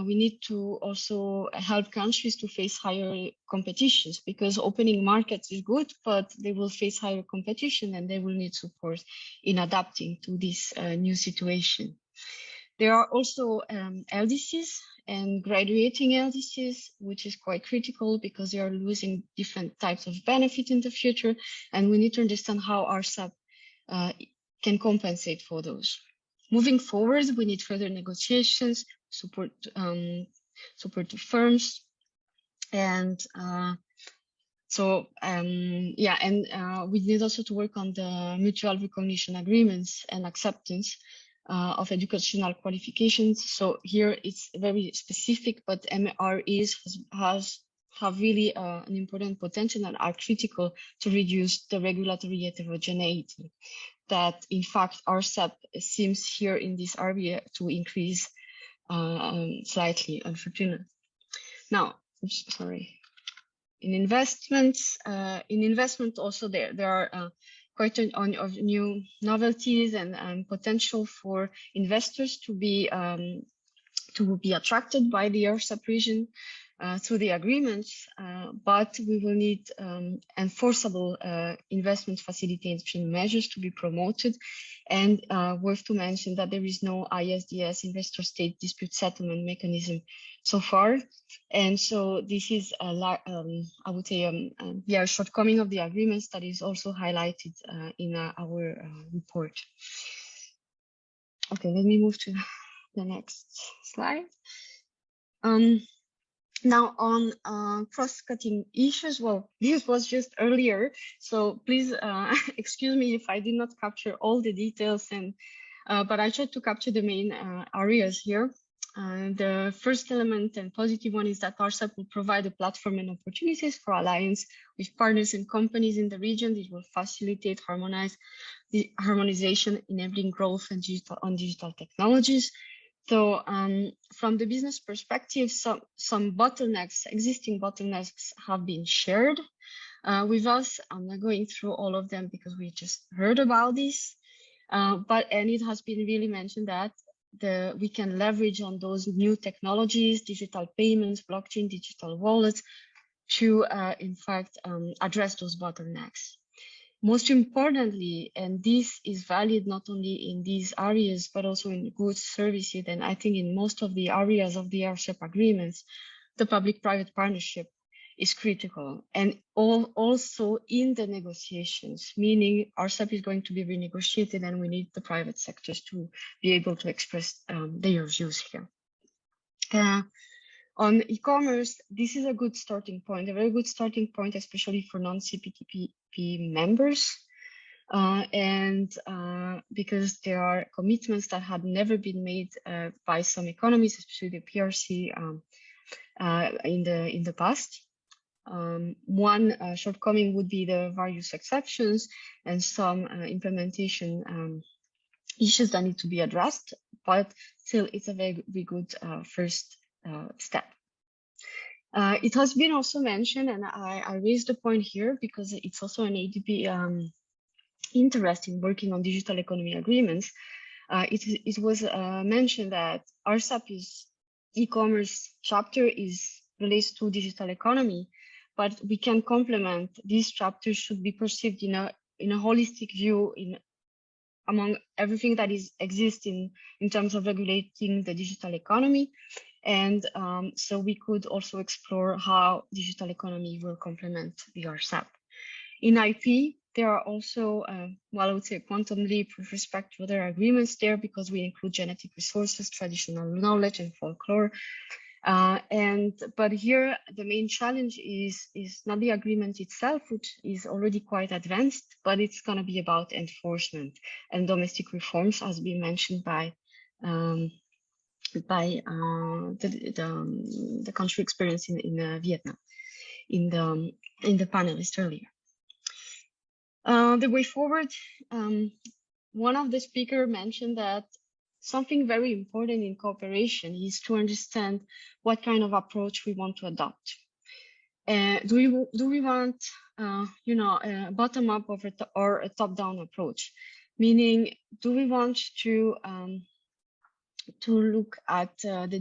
we need to also help countries to face higher competitions, because opening markets is good, but they will face higher competition and they will need support in adapting to this new situation. There are also LDCs and graduating LDCs, which is quite critical because they are losing different types of benefit in the future, and we need to understand how Rcep can compensate for those. Moving forward, we need further negotiations, support to firms, and we need also to work on the mutual recognition agreements and acceptance of educational qualifications. So here it's very specific, but MREs have really an important potential and are critical to reduce the regulatory heterogeneity that in fact Rcep seems here in this area to increase slightly, unfortunately. Now, sorry. In investment also there are quite of new novelties and potential for investors to be attracted by the Rcep region through the agreements, but we will need enforceable investment facilitation measures to be promoted. And worth to mention that there is no ISDS, investor state dispute settlement mechanism so far. And so this is I would say a shortcoming of the agreements that is also highlighted in our report. Okay, let me move to the next slide. Now on cross-cutting issues, well, this was just earlier, so please excuse me if I did not capture all the details, and but I tried to capture the main areas here. The first element and positive one is that Rcep will provide a platform and opportunities for alliance with partners and companies in the region. This will facilitate the harmonization, enabling growth and digital technologies. So from the business perspective, some bottlenecks, existing bottlenecks have been shared with us. I'm not going through all of them because we just heard about this, and it has been really mentioned that we can leverage on those new technologies, digital payments, blockchain, digital wallets, to in fact address those bottlenecks. Most importantly, and this is valid not only in these areas, but also in goods, services, and I think in most of the areas of the Rcep agreements, the public-private partnership is critical. And also in the negotiations, meaning Rcep is going to be renegotiated and we need the private sectors to be able to express their views here. On e-commerce, this is a good starting point, a very good starting point, especially for non-CPTPP members. Because there are commitments that had never been made by some economies, especially the PRC in the past. One shortcoming would be the various exceptions and some implementation issues that need to be addressed, but still it's a very, very good first step. It has been also mentioned, and I raised the point here because it's also an ADB interest in working on digital economy agreements. It was mentioned that Rcep e-commerce chapter relates to digital economy, but we can complement. These chapters should be perceived in a holistic view among everything that exists in terms of regulating the digital economy. And so we could also explore how digital economy will complement the Rcep. In IP, there are also, well, I would say quantum leap with respect to other agreements there, because we include genetic resources, traditional knowledge, and folklore. But here, the main challenge is not the agreement itself, which is already quite advanced, but it's going to be about enforcement and domestic reforms, as been mentioned by the country experience in Vietnam in the panelist earlier. The way forward, one of the speakers mentioned that something very important in cooperation is to understand what kind of approach we want to adopt. Do we want, a bottom-up or a top-down approach? Meaning, do we want to to look at the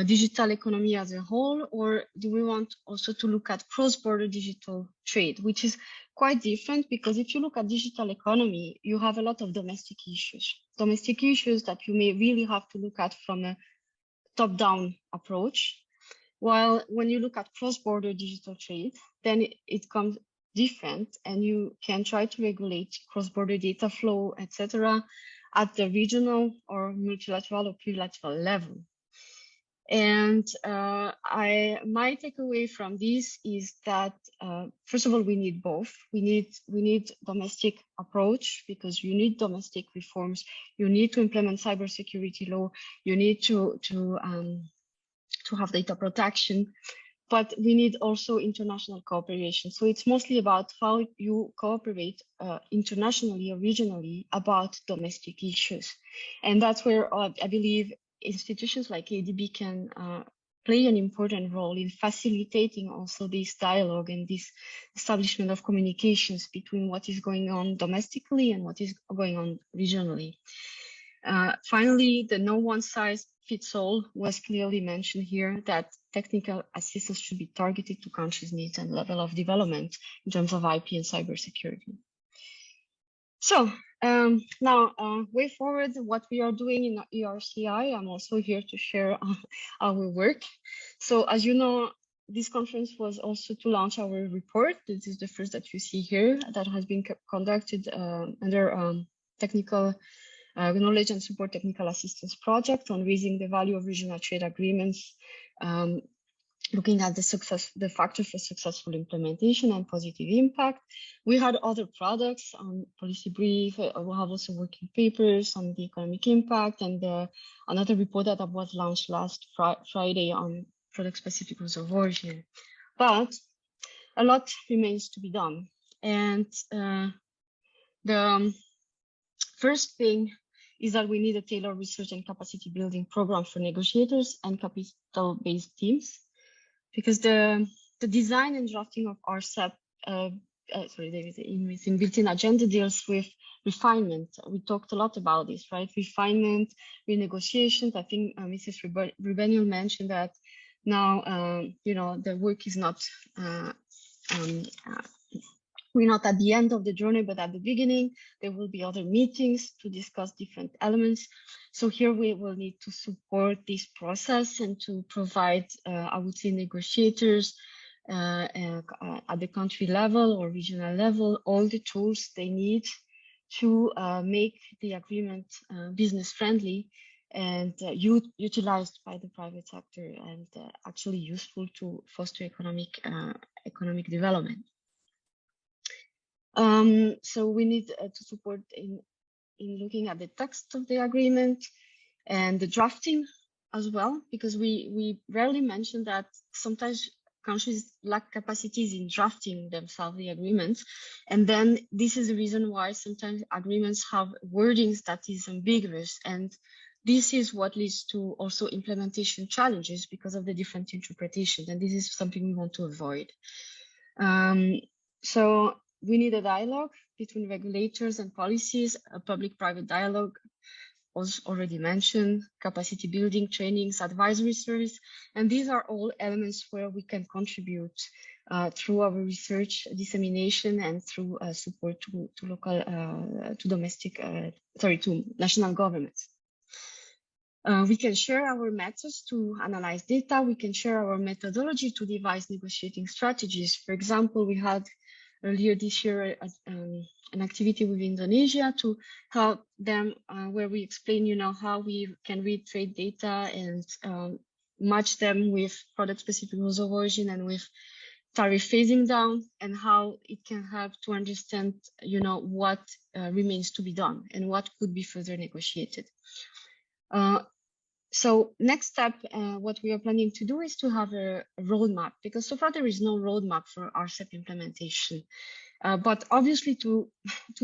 digital economy as a whole, or do we want also to look at cross-border digital trade, which is quite different, because if you look at digital economy, you have a lot of domestic issues that you may really have to look at from a top-down approach. While when you look at cross-border digital trade, then it comes different, and you can try to regulate cross-border data flow, etc., at the regional or multilateral or plurilateral level. And my takeaway from this is that first of all, we need both. We need domestic approach, because you need domestic reforms. You need to implement cybersecurity law. You need to have data protection, but we need also international cooperation. So it's mostly about how you cooperate internationally or regionally about domestic issues. And that's where I believe institutions like ADB can play an important role in facilitating also this dialogue and this establishment of communications between what is going on domestically and what is going on regionally. Finally, the no one size fits all was clearly mentioned here, that technical assistance should be targeted to countries' needs and level of development in terms of IP and cybersecurity. So now, way forward, what we are doing in ERCI, I'm also here to share our work. So as you know, this conference was also to launch our report. This is the first that you see here, that has been conducted under technical knowledge and support technical assistance project on raising the value of regional trade agreements, looking at the factors for successful implementation and positive impact. We had other products on policy brief. We have also working papers on the economic impact, and another report that was launched last Friday on product-specific rules of origin. But a lot remains to be done. And the first thing is that we need a tailored research and capacity building program for negotiators and capital-based teams, because the design and drafting of Rcep, in built-in agenda deals with refinement. We talked a lot about this, right? Refinement, renegotiations. I think Mrs. Rubenial mentioned that now, the work is not, we're not at the end of the journey, but at the beginning. There will be other meetings to discuss different elements. So here we will need to support this process and to provide, I would say, negotiators at the country level or regional level, all the tools they need to make the agreement business friendly and utilized by the private sector, and actually useful to foster economic development. So we need to support in looking at the text of the agreement and the drafting as well, because we rarely mention that sometimes countries lack capacities in drafting themselves the agreements. And then this is the reason why sometimes agreements have wordings that is ambiguous. And this is what leads to also implementation challenges because of the different interpretations. And this is something we want to avoid. So we need a dialogue between regulators and policies, a public-private dialogue, was already mentioned, capacity building, trainings, advisory service. And these are all elements where we can contribute through our research dissemination and through support to local, to national governments. We can share our methods to analyze data. We can share our methodology to devise negotiating strategies. For example, we had earlier this year an activity with Indonesia to help them where we explain, how we can read trade data and match them with product-specific rules of origin and with tariff phasing down, and how it can help to understand, what remains to be done and what could be further negotiated. So next step, what we are planning to do is to have a roadmap, because so far there is no roadmap for Rcep implementation. But obviously to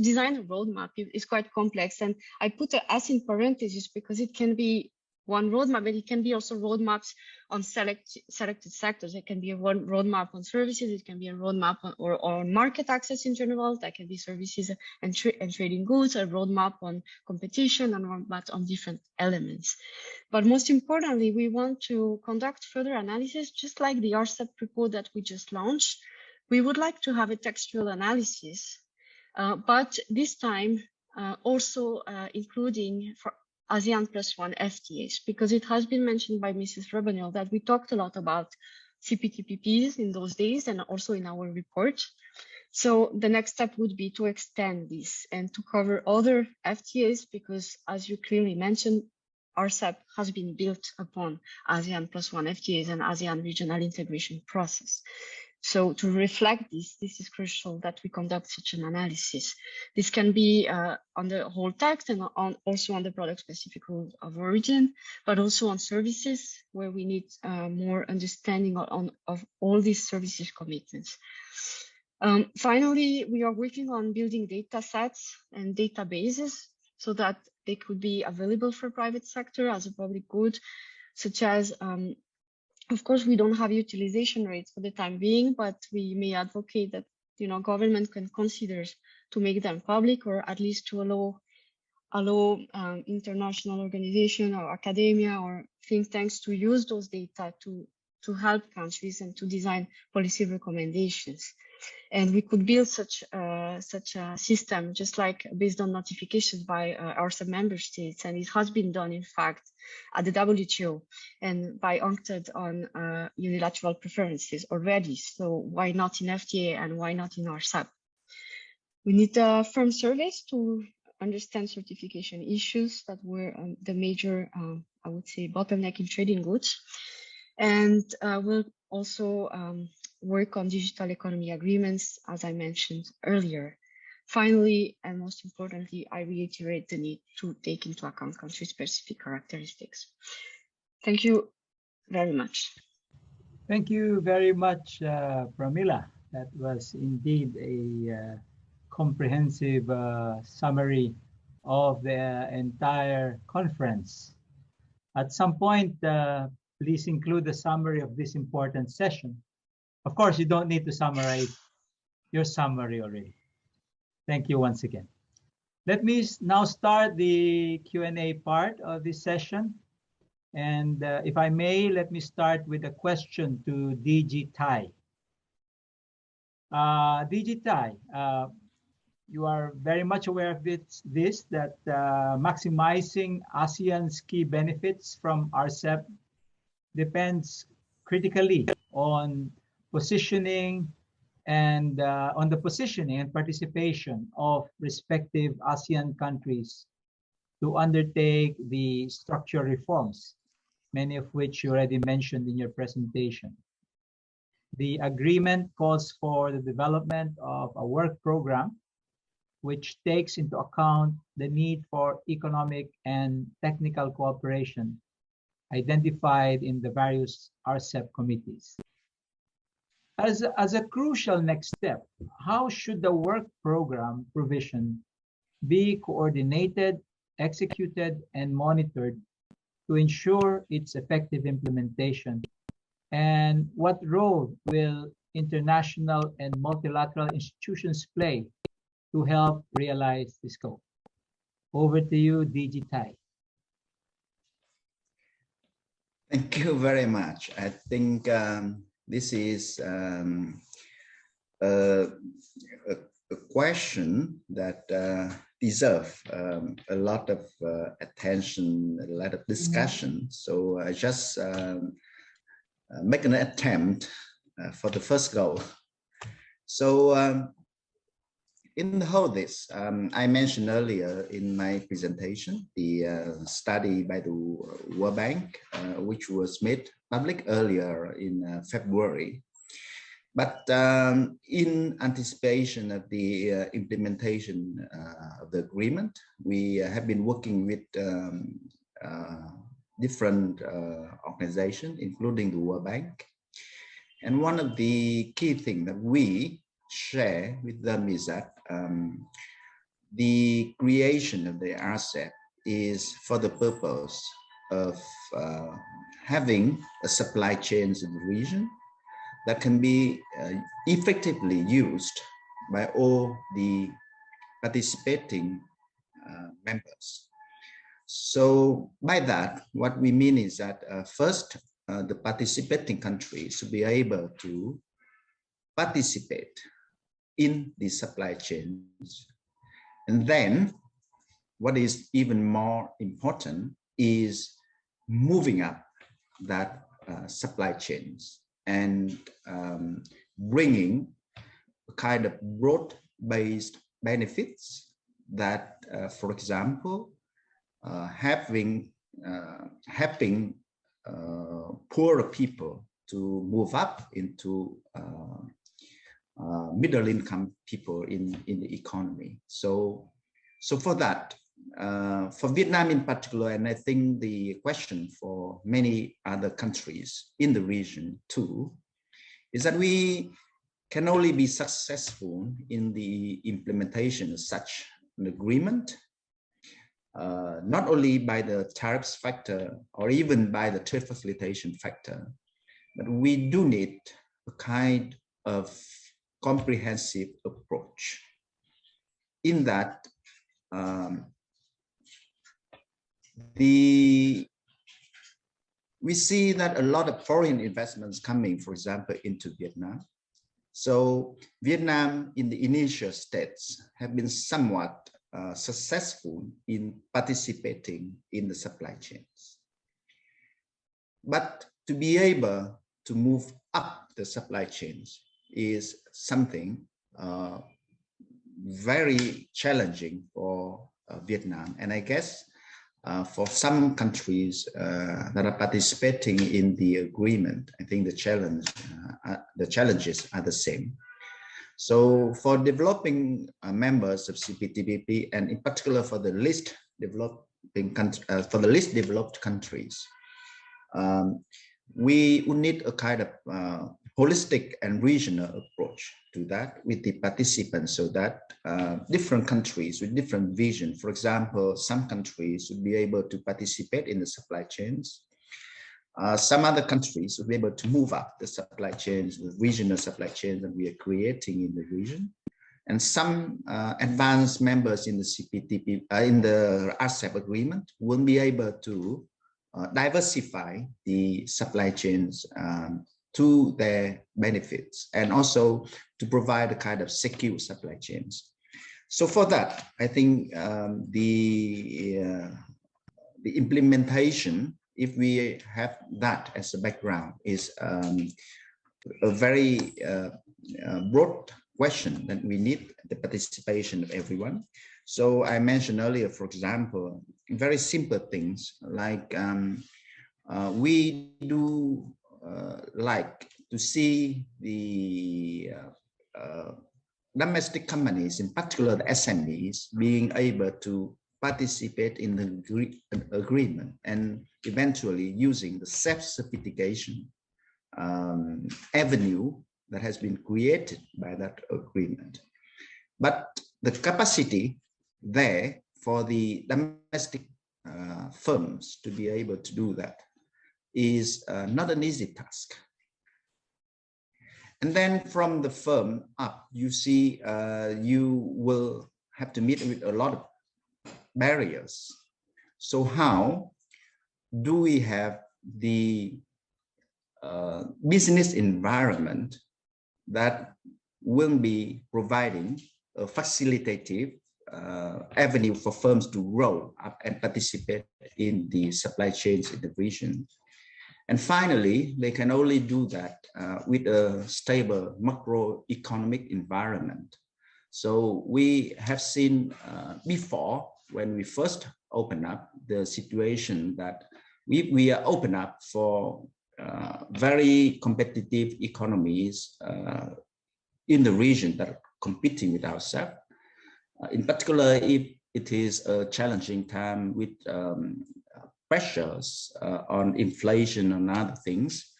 design a roadmap is quite complex. And I put an S in parentheses because it can be one roadmap, but it can be also roadmaps on selected sectors. It can be a roadmap on services. It can be a roadmap or on market access in general. That can be services and trading goods, a roadmap on competition, and roadmap on different elements. But most importantly, we want to conduct further analysis, just like the Rcep report that we just launched. We would like to have a textual analysis, but this time also including for ASEAN +1 FTAs, because it has been mentioned by Mrs. Rabanel that we talked a lot about CPTPPs in those days and also in our report. So the next step would be to extend this and to cover other FTAs, because as you clearly mentioned, Rcep has been built upon ASEAN +1 FTAs and ASEAN regional integration process. So to reflect this is crucial that we conduct such an analysis. This can be on the whole text and also on the product-specific rules of origin, but also on services, where we need more understanding of all these services commitments. Finally, we are working on building data sets and databases so that they could be available for private sector as a public good, such as of course, we don't have utilization rates for the time being, but we may advocate that government can consider to make them public, or at least to allow international organization or academia or think tanks to use those data to help countries and to design policy recommendations. And we could build such a system, just like based on notifications by our member states. And it has been done, in fact, at the WHO and by UNCTAD on unilateral preferences already. So why not in FTA and why not in Rcep? We need firm surveys to understand certification issues that were the major, I would say, bottleneck in trading goods. And we'll also work on digital economy agreements, as I mentioned earlier. Finally, and most importantly, I reiterate the need to take into account country-specific characteristics. Thank you very much. Thank you very much, Pramila. That was indeed a comprehensive summary of the entire conference. At some point, please include a summary of this important session. Of course, you don't need to summarize your summary already. Thank you once again. Let me now start the Q&A part of this session. And if I may, let me start with a question to DG Thai. DG Thai, you are very much aware of that maximizing ASEAN's key benefits from Rcep depends critically on positioning and on the positioning and participation of respective ASEAN countries to undertake the structural reforms, many of which you already mentioned in your presentation. The agreement calls for the development of a work program which takes into account the need for economic and technical cooperation identified in the various Rcep committees. As a crucial next step, how should the work program provision be coordinated, executed, and monitored to ensure its effective implementation? And what role will international and multilateral institutions play to help realize the scope? Over to you, DG Thai. Thank you very much. I think this is a question that deserves a lot of attention, a lot of discussion. So I just make an attempt for the first go. So in the whole this, I mentioned earlier in my presentation, the study by the World Bank, which was made public earlier in February. But in anticipation of the implementation of the agreement, we have been working with different organizations, including the World Bank. And one of the key things that we share with them is that the creation of the Rcep is for the purpose of having a supply chains in the region that can be effectively used by all the participating members. So by that, what we mean is that first, the participating countries should be able to participate in the supply chains. And then what is even more important is moving up that supply chains and bringing a kind of broad-based benefits that, for example, helping poorer people to move up into middle income people in the economy. So for that, for Vietnam in particular, and I think the question for many other countries in the region too, is that we can only be successful in the implementation of such an agreement, not only by the tariffs factor or even by the trade facilitation factor, but we do need a kind of comprehensive approach. In that, we see that a lot of foreign investments coming, for example, into Vietnam. So Vietnam in the initial states have been somewhat successful in participating in the supply chains. But to be able to move up the supply chains is something very challenging for Vietnam. And I guess for some countries that are participating in the agreement, I think the challenges are the same. So for developing members of CPTPP, and in particular for the least developed countries, we would need a kind of holistic and regional approach to that with the participants, so that different countries with different vision, for example, some countries would be able to participate in the supply chains. Some other countries will be able to move up the supply chains, the regional supply chains that we are creating in the region. And some advanced members in the CPTP, in the Rcep agreement, will be able to diversify the supply chains to their benefits, and also to provide a kind of secure supply chains. So for that, I think the implementation, if we have that as a background, is a very broad question that we need the participation of everyone. So I mentioned earlier, for example, very simple things like we do like to see the domestic companies, in particular the SMEs, being able to participate in the agreement and eventually using the self-certification avenue that has been created by that agreement. But the capacity there for the domestic firms to be able to do that is not an easy task. And then from the firm up, you see, you will have to meet with a lot of barriers. So how do we have the business environment that will be providing a facilitative avenue for firms to grow up and participate in the supply chains in the region? And finally, they can only do that with a stable macroeconomic environment. So we have seen before, when we first open up, the situation that we are open up for very competitive economies in the region that are competing with ourselves. In particular, if it is a challenging time with pressures on inflation and other things,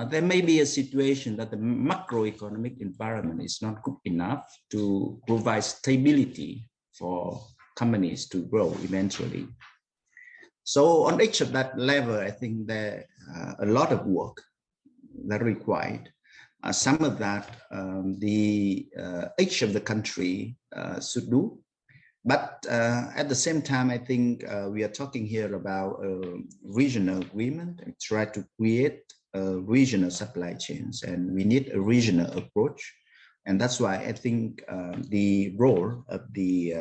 there may be a situation that the macroeconomic environment is not good enough to provide stability for companies to grow eventually. So on each of that level, I think there a lot of work that required. Some of that each of the country should do. But at the same time, I think we are talking here about regional agreement and try to create regional supply chains, and we need a regional approach. And that's why I think the role of the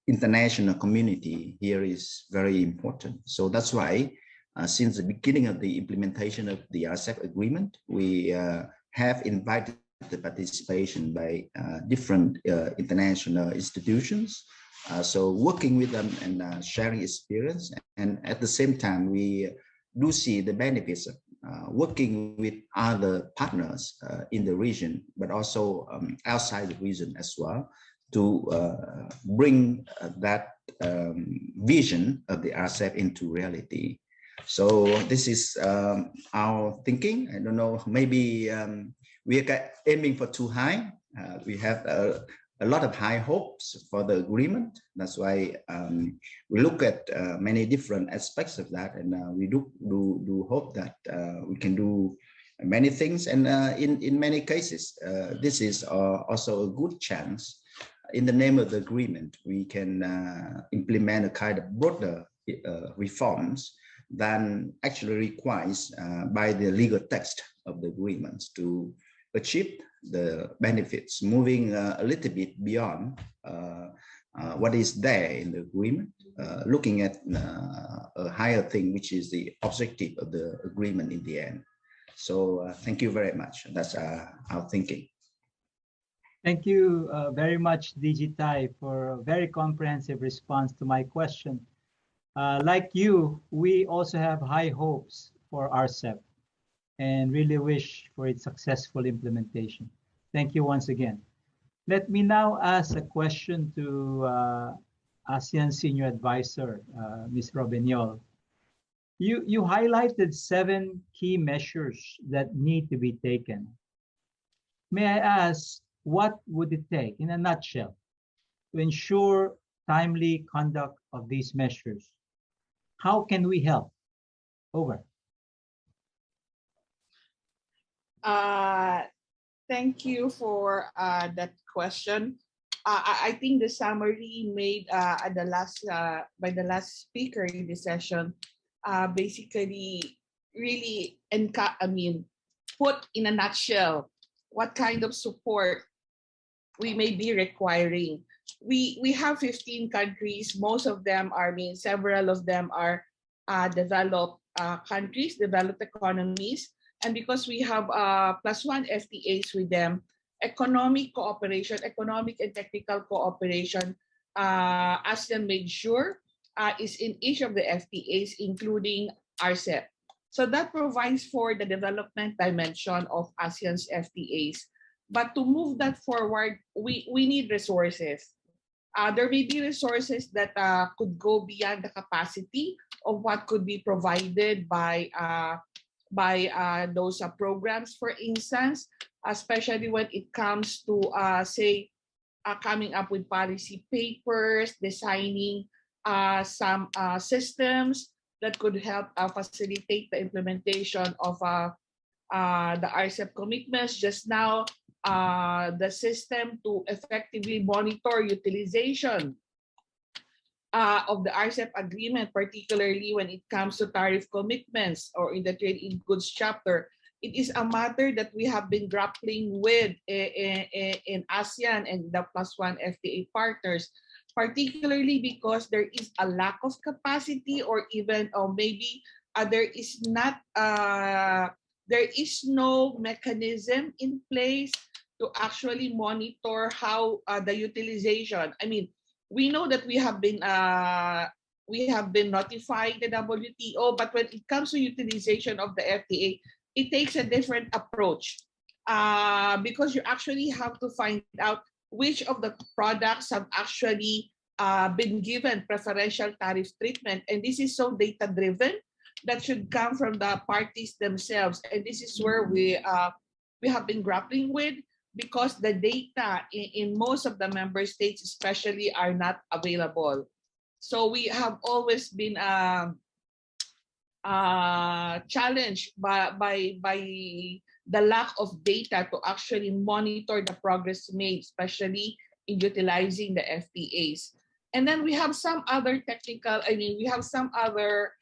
international community here is very important. So that's why since the beginning of the implementation of the Rcep agreement, we have invited the participation by different international institutions. So working with them and sharing experience, and at the same time, we do see the benefits of working with other partners in the region, but also outside the region as well, to bring that vision of the Rcep into reality. So this is our thinking. I don't know, maybe we are aiming for too high. We have a lot of high hopes for the agreement. That's why we look at many different aspects of that, and we do hope that we can do many things. And in many cases, this is also a good chance. In the name of the agreement, we can implement a kind of broader reforms than actually requires by the legal text of the agreements to achieve the benefits, moving a little bit beyond what is there in the agreement, looking at a higher thing, which is the objective of the agreement in the end. So thank you very much. That's our thinking. Thank you very much, Digitai, for a very comprehensive response to my question. Like you, we also have high hopes for Rcep and really wish for its successful implementation. Thank you once again. Let me now ask a question to ASEAN Senior Advisor, Ms. Robeniol. You highlighted 7 key measures that need to be taken. May I ask, what would it take, in a nutshell, to ensure timely conduct of these measures? How can we help? Over. Thank you for that question. I think the summary made at the last by the last speaker in this session basically really put in a nutshell what kind of support we may be requiring. We have 15 countries. Most of them are, several of them are developed countries, developed economies. And because we have +1 FTAs with them, economic cooperation, economic and technical cooperation, ASEAN made sure is in each of the FTAs, including Rcep. So that provides for the development dimension of ASEAN's FTAs. But to move that forward, we need resources. There may be resources that could go beyond the capacity of what could be provided by those programs, for instance, especially when it comes to, coming up with policy papers, designing some systems that could help facilitate the implementation of the Rcep commitments. Just now, the system to effectively monitor utilization of the Rcep agreement, particularly when it comes to tariff commitments or in the trade in goods chapter. It is a matter that we have been grappling with in ASEAN and the +1 FTA partners, particularly because there is a lack of capacity, or even maybe there is no mechanism in place to actually monitor how the utilization. We know that we have been notified the WTO, but when it comes to utilization of the FTA, it takes a different approach because you actually have to find out which of the products have actually been given preferential tariff treatment, and this is so data-driven that should come from the parties themselves, and this is where we have been grappling with, because the data in most of the member states especially are not available. So we have always been challenged by the lack of data to actually monitor the progress made, especially in utilizing the FTAs. And then we have some other we have some other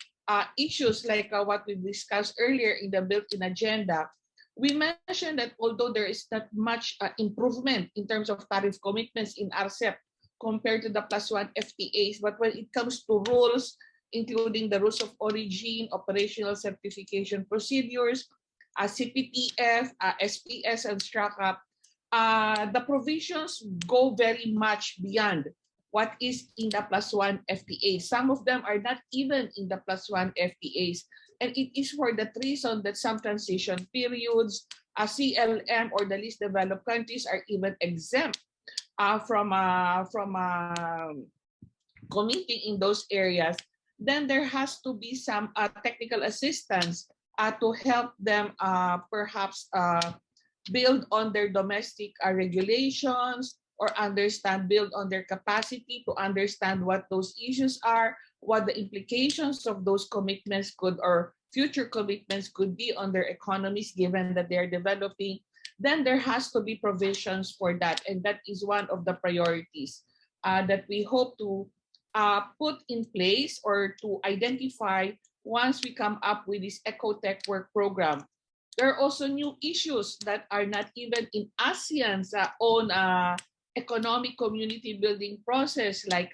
issues like what we discussed earlier in the built-in agenda. We mentioned that although there is not much improvement in terms of tariff commitments in Rcep compared to the +1 FTAs, but when it comes to rules, including the rules of origin, operational certification procedures, CPTF, SPS, and STRACAP, the provisions go very much beyond what is in the +1 FTA. Some of them are not even in the +1 FTAs. And it is for that reason that some transition periods, CLM or the least developed countries are even exempt from committing in those areas. Then there has to be some technical assistance to help them perhaps build on their domestic regulations or build on their capacity to understand what those issues are, what the implications of those commitments could or future commitments could be on their economies given that they're developing. Then there has to be provisions for that. And that is one of the priorities that we hope to put in place or to identify once we come up with this Ecotech Work Program. There are also new issues that are not even in ASEAN's own economic community building process, like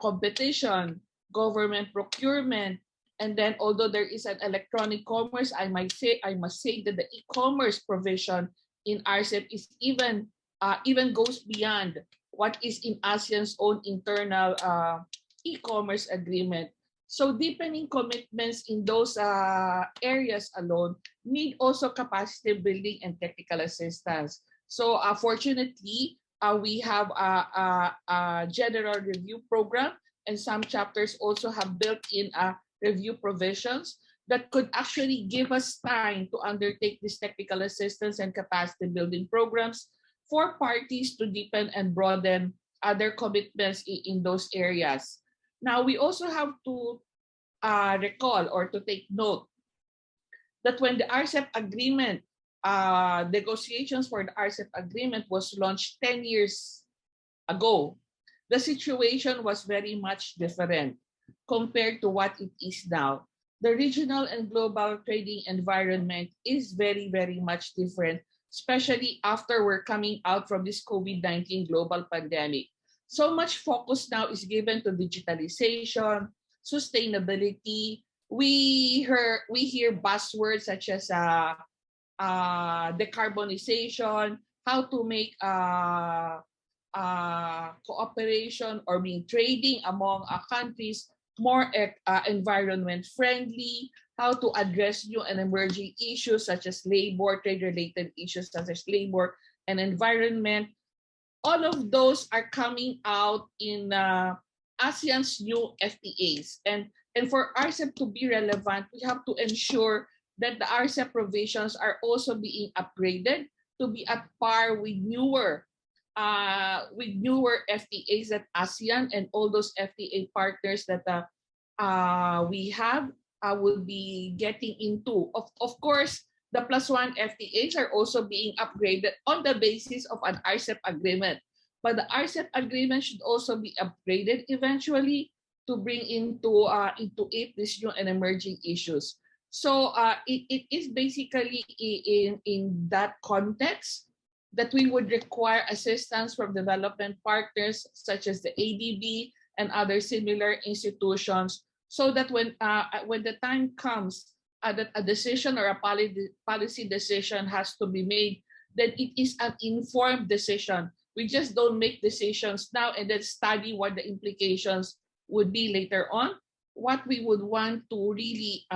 competition, government procurement, and then although there is an electronic commerce, I must say that the e-commerce provision in Rcep is even goes beyond what is in ASEAN's own internal e-commerce agreement. So deepening commitments in those areas alone need also capacity building and technical assistance. So fortunately, we have a general review program, and some chapters also have built-in review provisions that could actually give us time to undertake these technical assistance and capacity building programs for parties to deepen and broaden their commitments in those areas. Now, we also have to recall or to take note that when the Rcep agreement, negotiations for the Rcep agreement was launched 10 years ago, the situation was very much different compared to what it is now. The regional and global trading environment is very, very much different, especially after we're coming out from this COVID-19 global pandemic. So much focus now is given to digitalization, sustainability. We hear buzzwords such as decarbonization, how to make cooperation or trading among countries more environment friendly, how to address new and emerging issues such as labor, trade-related issues such as labor and environment. All of those are coming out in ASEAN's new FTAs. And for Rcep to be relevant, we have to ensure that the Rcep provisions are also being upgraded to be at par with newer FTAs that ASEAN and all those FTA partners that we have will be getting into. Of course, the +1 FTAs are also being upgraded on the basis of an Rcep agreement. But the Rcep agreement should also be upgraded eventually to bring into it these new and emerging issues. So it is basically in that context that we would require assistance from development partners such as the ADB and other similar institutions, so that when the time comes that a decision or a policy decision has to be made, that it is an informed decision. We just don't make decisions now and then study what the implications would be later on. What we would want to really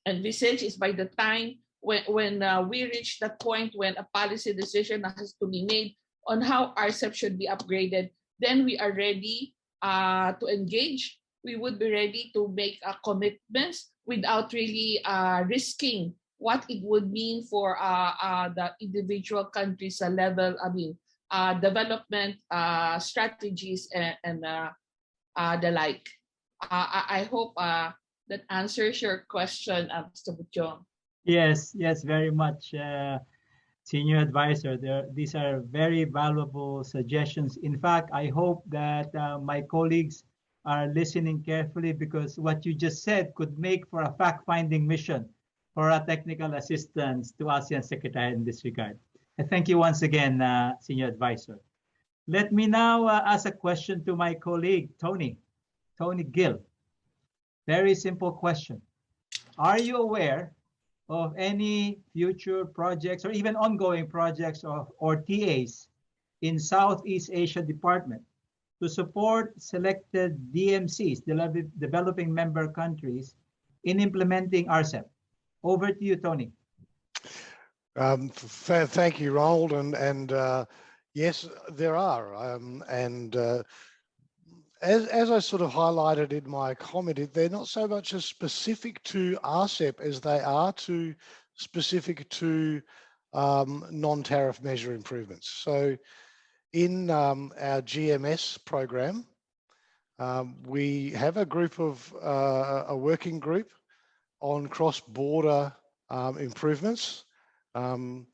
envisage is by the time when we reach that point when a policy decision has to be made on how Rcep should be upgraded, then we are ready to engage. We would be ready to make commitments without really risking what it would mean for the individual countries' level, development strategies and the like. I hope that answers your question, Mr. Butchong. Yes, yes, very much, Senior Advisor. These are very valuable suggestions. In fact, I hope that my colleagues are listening carefully, because what you just said could make for a fact-finding mission for our technical assistance to ASEAN Secretariat in this regard. And thank you once again, Senior Advisor. Let me now ask a question to my colleague, Tony Gill. Very simple question. Are you aware of any future projects or even ongoing projects or TAs in Southeast Asia Department to support selected DMCs, developing member countries, in implementing Rcep? Over to you, Tony. Thank you, Ronald. And yes, there are. As I sort of highlighted in my comment, they're not so much as specific to Rcep as they are specific to non-tariff measure improvements. So in our GMS program, we have a group of a working group on cross-border improvements. And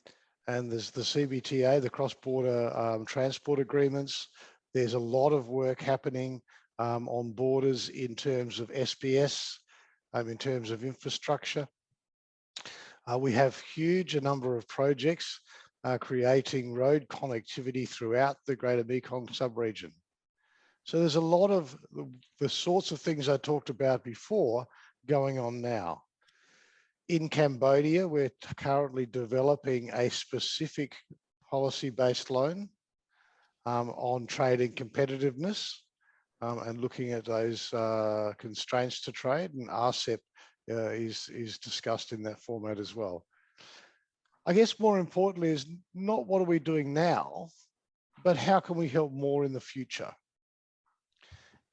there's the CBTA, the cross-border transport agreements. There's a lot of work happening on borders in terms of SPS, in terms of infrastructure. We have a number of projects creating road connectivity throughout the Greater Mekong sub-region. So there's a lot of the sorts of things I talked about before going on now. In Cambodia, we're currently developing a specific policy-based loan on trade and competitiveness, and looking at those constraints to trade, and Rcep is discussed in that format as well. I guess more importantly is not what are we doing now, but how can we help more in the future?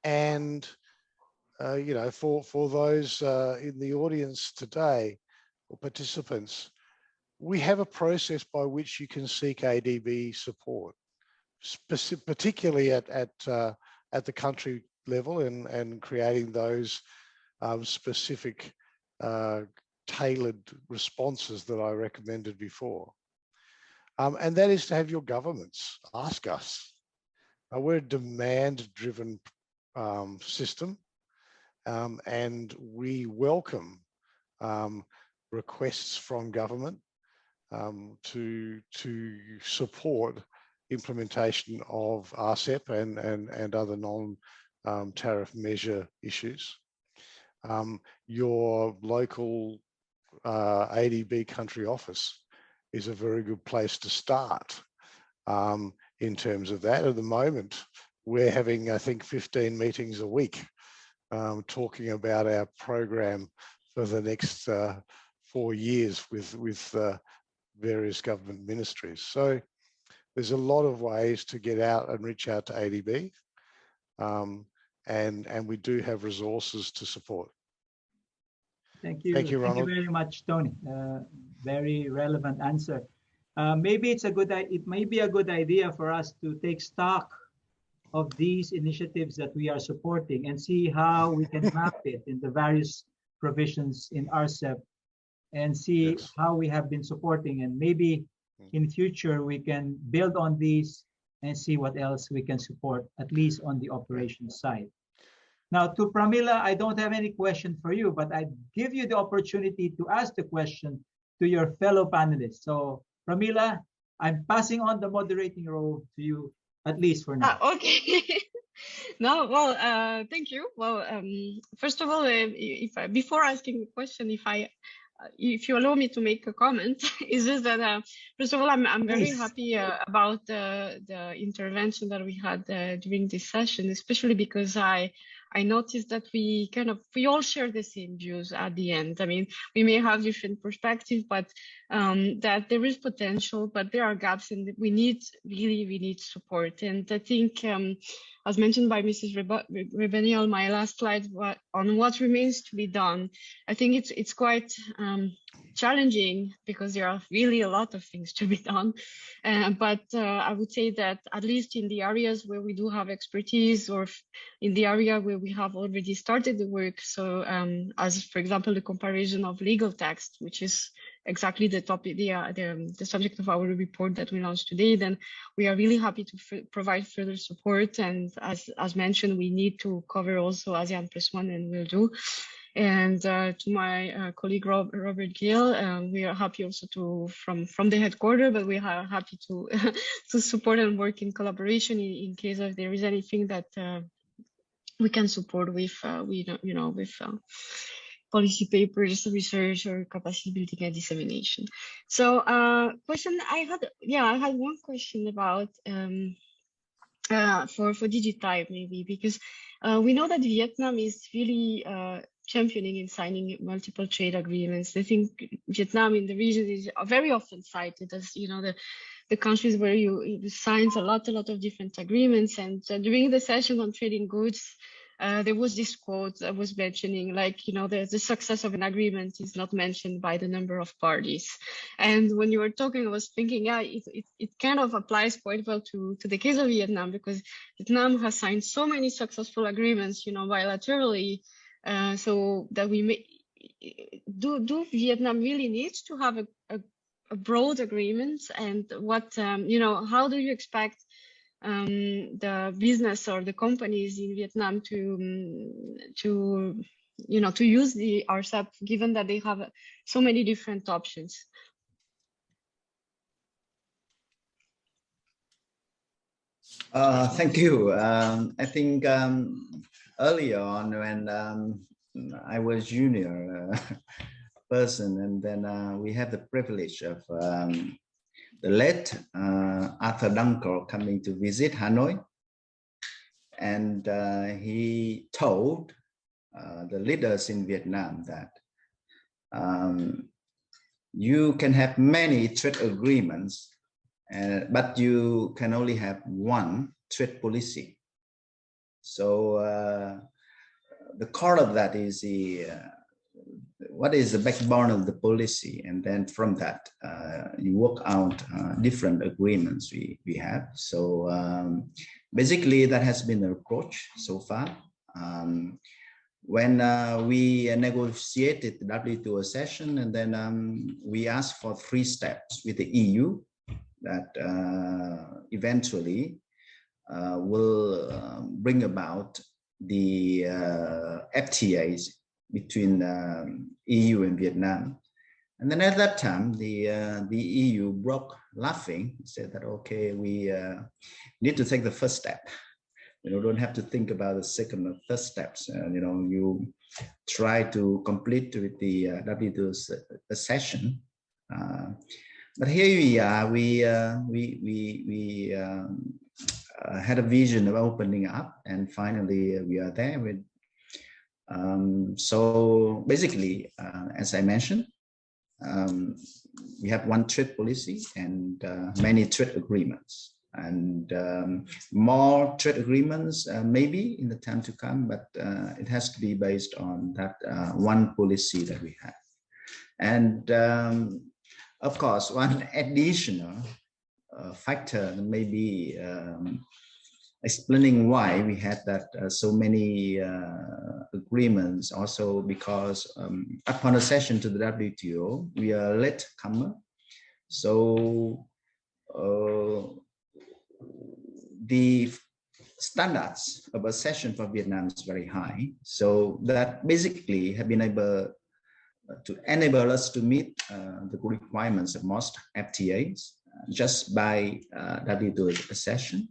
And you know, for those in the audience today, or participants, we have a process by which you can seek ADB support, particularly at the country level, and creating those specific tailored responses that I recommended before. And that is to have your governments ask us. We're a demand-driven system, and we welcome requests from government to support implementation of Rcep and other non-tariff measure issues. Your local ADB country office is a very good place to start in terms of that. At the moment, we're having, I think, 15 meetings a week talking about our program for the next 4 years with various government ministries. So there's a lot of ways to get out and reach out to ADB, and we do have resources to support. Thank you. Thank you, Ronald. Thank you very much, Tony. Very relevant answer. Maybe it may be a good idea for us to take stock of these initiatives that we are supporting and see how we can map it in the various provisions in Rcep, and see Yes. how we have been supporting, and maybe in future we can build on these and see what else we can support, at least on the operations side. Now, to Pramila, I don't have any question for you, but I give you the opportunity to ask the question to your fellow panelists. So, Pramila, I'm passing on the moderating role to you, at least for now. Okay. No, well, thank you. Well, first of all, before asking the question, if you allow me to make a comment, is just that first of all, I'm very happy about the intervention that we had during this session, especially because I noticed that we all share the same views at the end. I mean, we may have different perspectives, but that there is potential, but there are gaps, and we need support. And I think, as mentioned by Mrs. Rebenial, my last slide on what remains to be done, I think it's quite challenging because there are really a lot of things to be done. But I would say that at least in the areas where we do have expertise, or in the area where we have already started the work, so as for example, the comparison of legal text, which is exactly the topic, the subject of our report that we launched today, then we are really happy to provide further support. And as mentioned, we need to cover also ASEAN Plus One, and we'll do. And to my colleague Robert Gill, we are happy also to from the headquarters, but we are happy to to support and work in collaboration in case if there is anything that we can support with with policy papers, research, or capacity building and dissemination. So question I had one question about for DigiType maybe, because we know that Vietnam is really championing in signing multiple trade agreements. I think Vietnam in the region is very often cited as, you know, the countries where you signs a lot of different agreements. And during the session on trading goods, there was this quote that was mentioning, like, you know, the success of an agreement is not mentioned by the number of parties. And when you were talking, I was thinking, yeah, it kind of applies quite well to the case of Vietnam, because Vietnam has signed so many successful agreements, you know, bilaterally. So that we may do Vietnam really needs to have a broad agreement? And what you know, how do you expect the business or the companies in Vietnam to you know, to use the Rcep, given that they have so many different options? Thank you. I think earlier on when I was junior person, and then we had the privilege of the late Arthur Dunkel coming to visit Hanoi, and he told the leaders in Vietnam that you can have many trade agreements, but you can only have one trade policy. So the core of that is what is the backbone of the policy, and then from that you work out different agreements we have. So basically that has been the approach so far. When we negotiated the WTO session, and then we asked for 3 steps with the EU that eventually will bring about the FTAs between EU and Vietnam. And then at that time, the EU broke laughing, said that, okay, we need to take the first step. You know, don't have to think about the second or third steps. You know, you try to complete with the WTO session. But here we are. We had a vision of opening up, and finally we are there. With so basically, as I mentioned, we have one trade policy and many trade agreements, and more trade agreements maybe in the time to come, but it has to be based on that one policy that we have. And of course, one additional factor may be explaining why we had that so many agreements, also because upon the session to the WTO, we are latecomer. So the standards of accession for Vietnam is very high. So that basically have been able to enable us to meet the requirements of most FTAs just by WTO accession.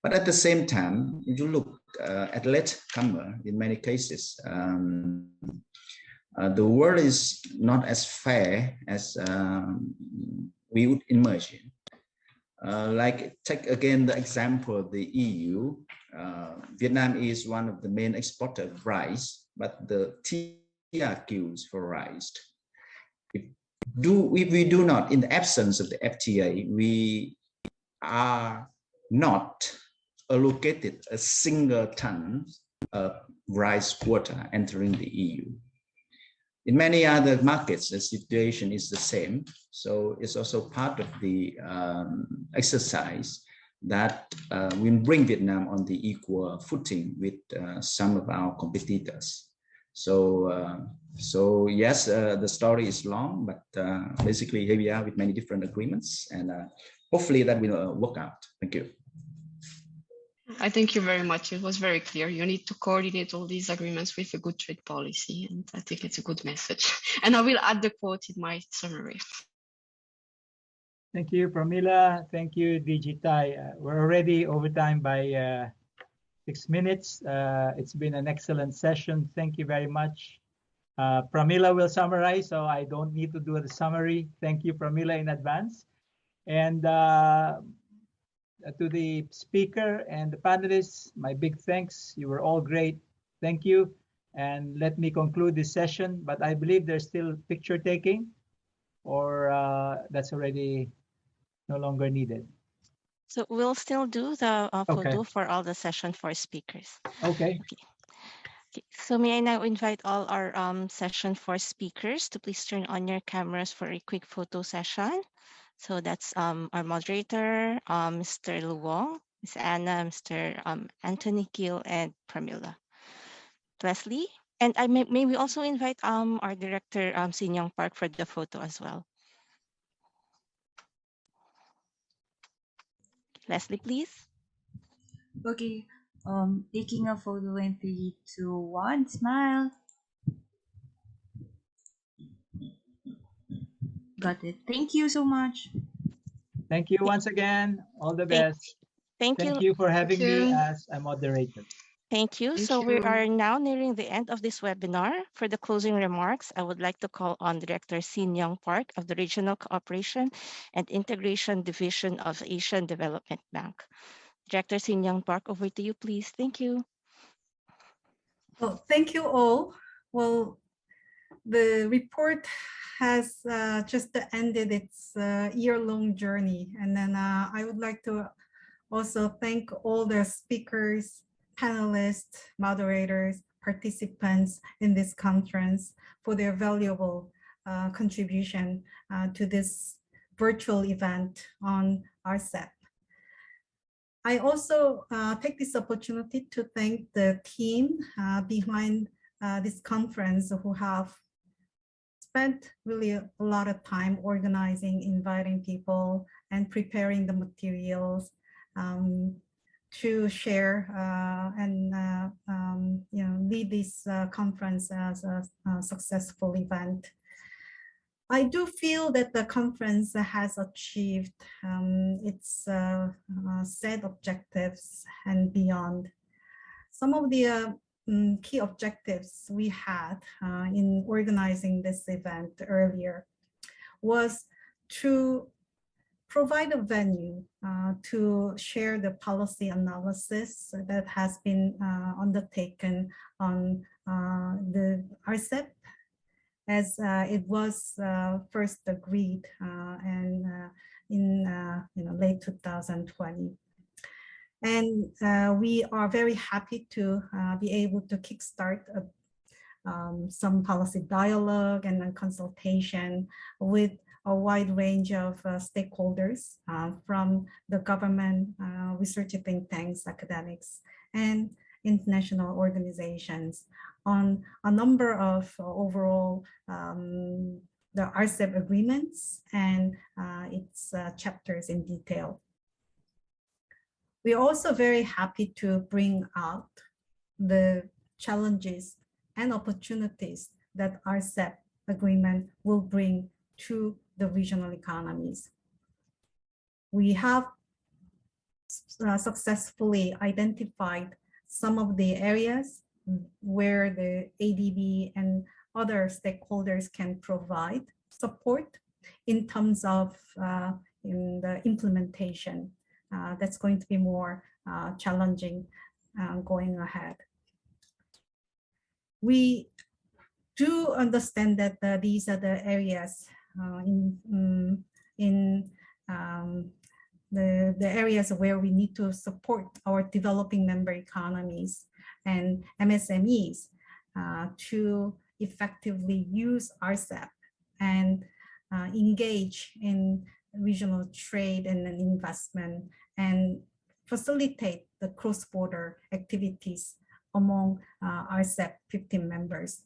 But at the same time, if you look at latecomer, in many cases, the world is not as fair as we would imagine. Like, take again the example of the EU. Vietnam is one of the main exporters of rice, but the TRQs for rice. If we do not, in the absence of the FTA, we are not allocated a single ton of rice quota entering the EU. In many other markets, the situation is the same. So it's also part of the exercise that will bring Vietnam on the equal footing with some of our competitors. So, so yes, the story is long, but basically here we are with many different agreements, and hopefully that will work out. Thank you. I thank you very much. It was very clear. You need to coordinate all these agreements with a good trade policy, and I think it's a good message. And I will add the quote in my summary. Thank you, Pramila. Thank you, Digitai. We're already over time by 6 minutes. It's been an excellent session. Thank you very much. Pramila will summarize, so I don't need to do the summary. Thank you, Pramila, in advance. And to the speaker and the panelists, my big thanks. You were all great. Thank you. And let me conclude this session, but I believe there's still picture taking, or that's already no longer needed. So we'll still do the Okay. photo for all the session for speakers. Okay. Okay. So may I now invite all our session for speakers to please turn on your cameras for a quick photo session. So that's our moderator, Mr. Luong, Ms. Anna, Mr. Anthony, Gill, and Pramila. Leslie, and I may we also invite our director, Sin Young Park, for the photo as well. Leslie, please. Okay, taking a photo in 3, 2, 1, smile. Got it. Thank you so much. Thank you once again. All the best. Thank you. Thank you for having me you. as a moderator. Thank you. Thank So we you. are now nearing the end of this webinar. For the closing remarks, I would like to call on Director Sin Young Park of the Regional Cooperation and Integration Division of Asian Development Bank. Director Sin Young Park, over to you, please. Thank you. Well, thank you all. Well, the report has just ended its year-long journey. And then I would like to also thank all the speakers, panelists, moderators, participants in this conference for their valuable contribution to this virtual event on Rcep. I also take this opportunity to thank the team behind this conference who have spent really a lot of time organizing, inviting people, and preparing the materials to share and lead this conference as a successful event. I do feel that the conference has achieved its set objectives and beyond. Some of the key objectives we had in organizing this event earlier was to provide a venue to share the policy analysis that has been undertaken on the Rcep, as it was first agreed in late 2020. And we are very happy to be able to kickstart some policy dialogue and consultation with a wide range of stakeholders from the government, research think tanks, academics, and international organizations on a number of overall the Rcep agreements and its chapters in detail. We are also very happy to bring out the challenges and opportunities that Rcep agreement will bring to the regional economies. We have successfully identified some of the areas where the ADB and other stakeholders can provide support in terms of in the implementation. That's going to be more challenging going ahead. We do understand that these are the areas the areas where we need to support our developing member economies and MSMEs to effectively use Rcep and engage in regional trade and investment and facilitate the cross-border activities among Rcep 15 members.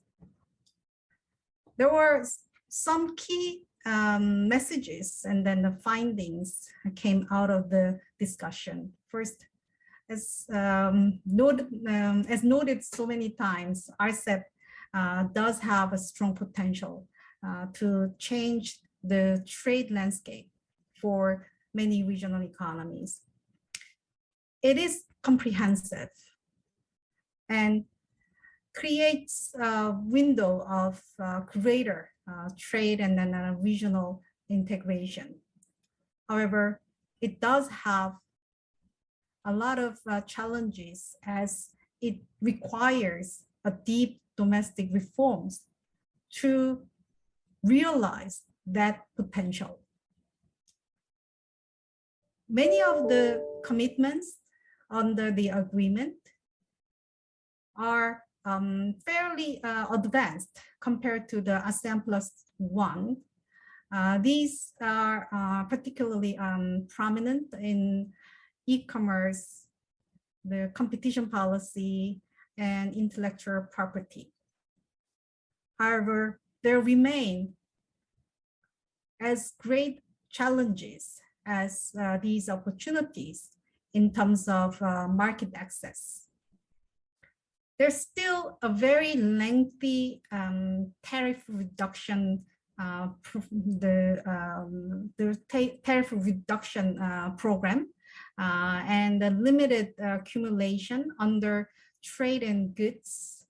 There were some key messages and then the findings came out of the discussion. First, as noted so many times, Rcep does have a strong potential to change the trade landscape for many regional economies. It is comprehensive and creates a window of greater trade and then regional integration. However, it does have a lot of challenges as it requires a deep domestic reforms to realize that potential. Many of the commitments under the agreement are fairly advanced compared to the ASEAN +1. These are particularly prominent in e-commerce, the competition policy, and intellectual property. However, there remain as great challenges as these opportunities in terms of market access. There's still a very lengthy tariff reduction tariff reduction program and the limited accumulation under trade and goods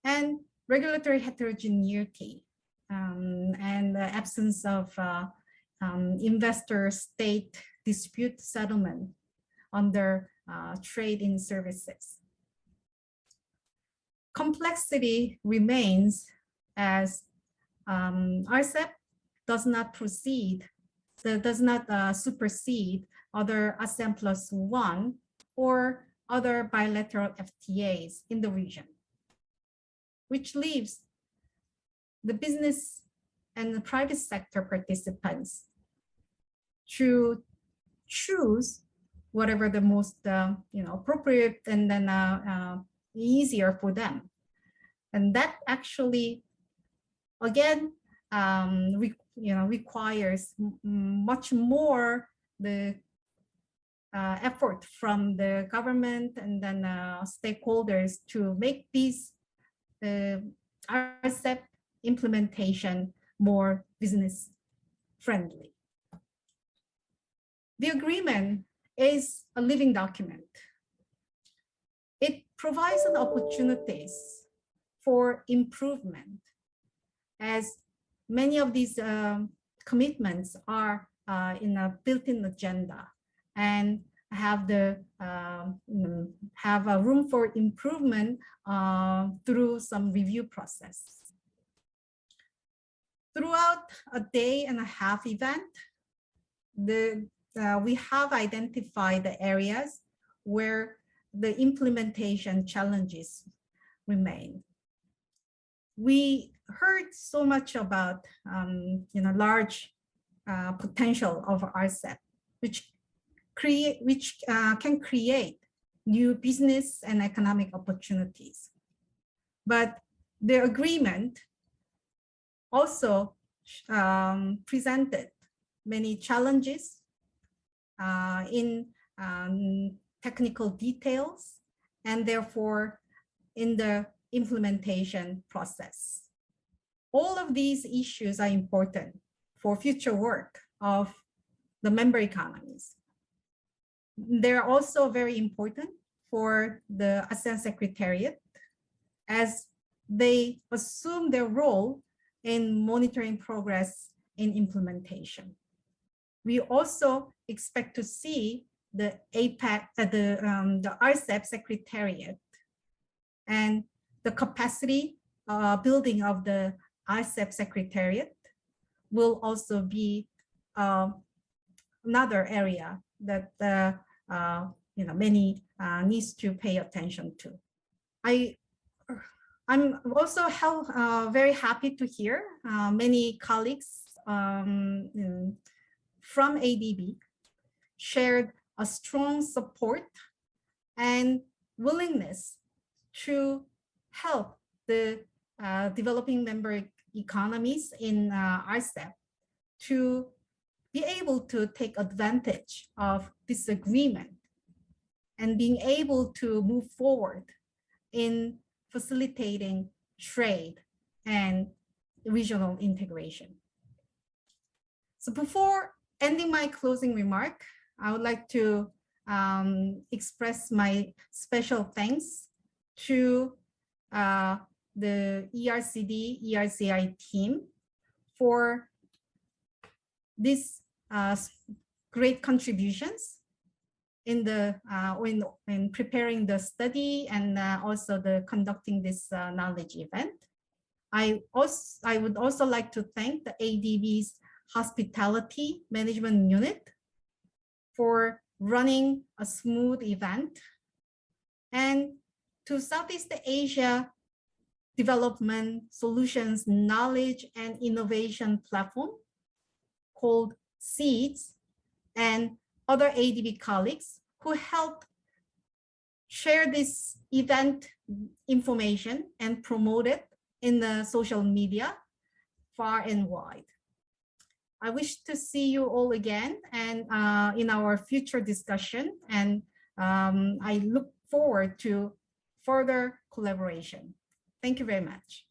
and regulatory heterogeneity and the absence of investor-state dispute settlement under trade in services. Complexity remains as Rcep does not supersede other ASEAN +1 or other bilateral FTAs in the region, which leaves the business and the private sector participants to choose whatever the most appropriate and then easier for them. And that actually, again, requires much more the effort from the government and then stakeholders to make these Rcep implementation more business friendly. The agreement is a living document. It provides an opportunities for improvement as many of these commitments are in a built-in agenda and have the have a room for improvement through some review process. Throughout a day and a half event, we have identified the areas where the implementation challenges remain. We heard so much about large potential of Rcep, which can create new business and economic opportunities. But the agreement also presented many challenges in technical details and therefore in the implementation process. All of these issues are important for future work of the member economies. They're also very important for the ASEAN Secretariat as they assume their role in monitoring progress in implementation. We also expect to see the APEC, the Rcep Secretariat and the capacity building of the Rcep Secretariat will also be another area that many needs to pay attention to. I I'm also very happy to hear many colleagues from ADB shared a strong support and willingness to help the developing member economies in Rcep to be able to take advantage of this agreement and being able to move forward in facilitating trade and regional integration. So before ending my closing remark, I would like to express my special thanks to the ERCD, ERCI team for these great contributions in preparing the study and also the conducting this knowledge event. I would also like to thank the ADB's Hospitality Management Unit for running a smooth event, and to Southeast Asia Development Solutions Knowledge and Innovation Platform called SEEDS, and other ADB colleagues who helped share this event information and promote it in the social media far and wide. I wish to see you all again and in our future discussion, and I look forward to further collaboration. Thank you very much.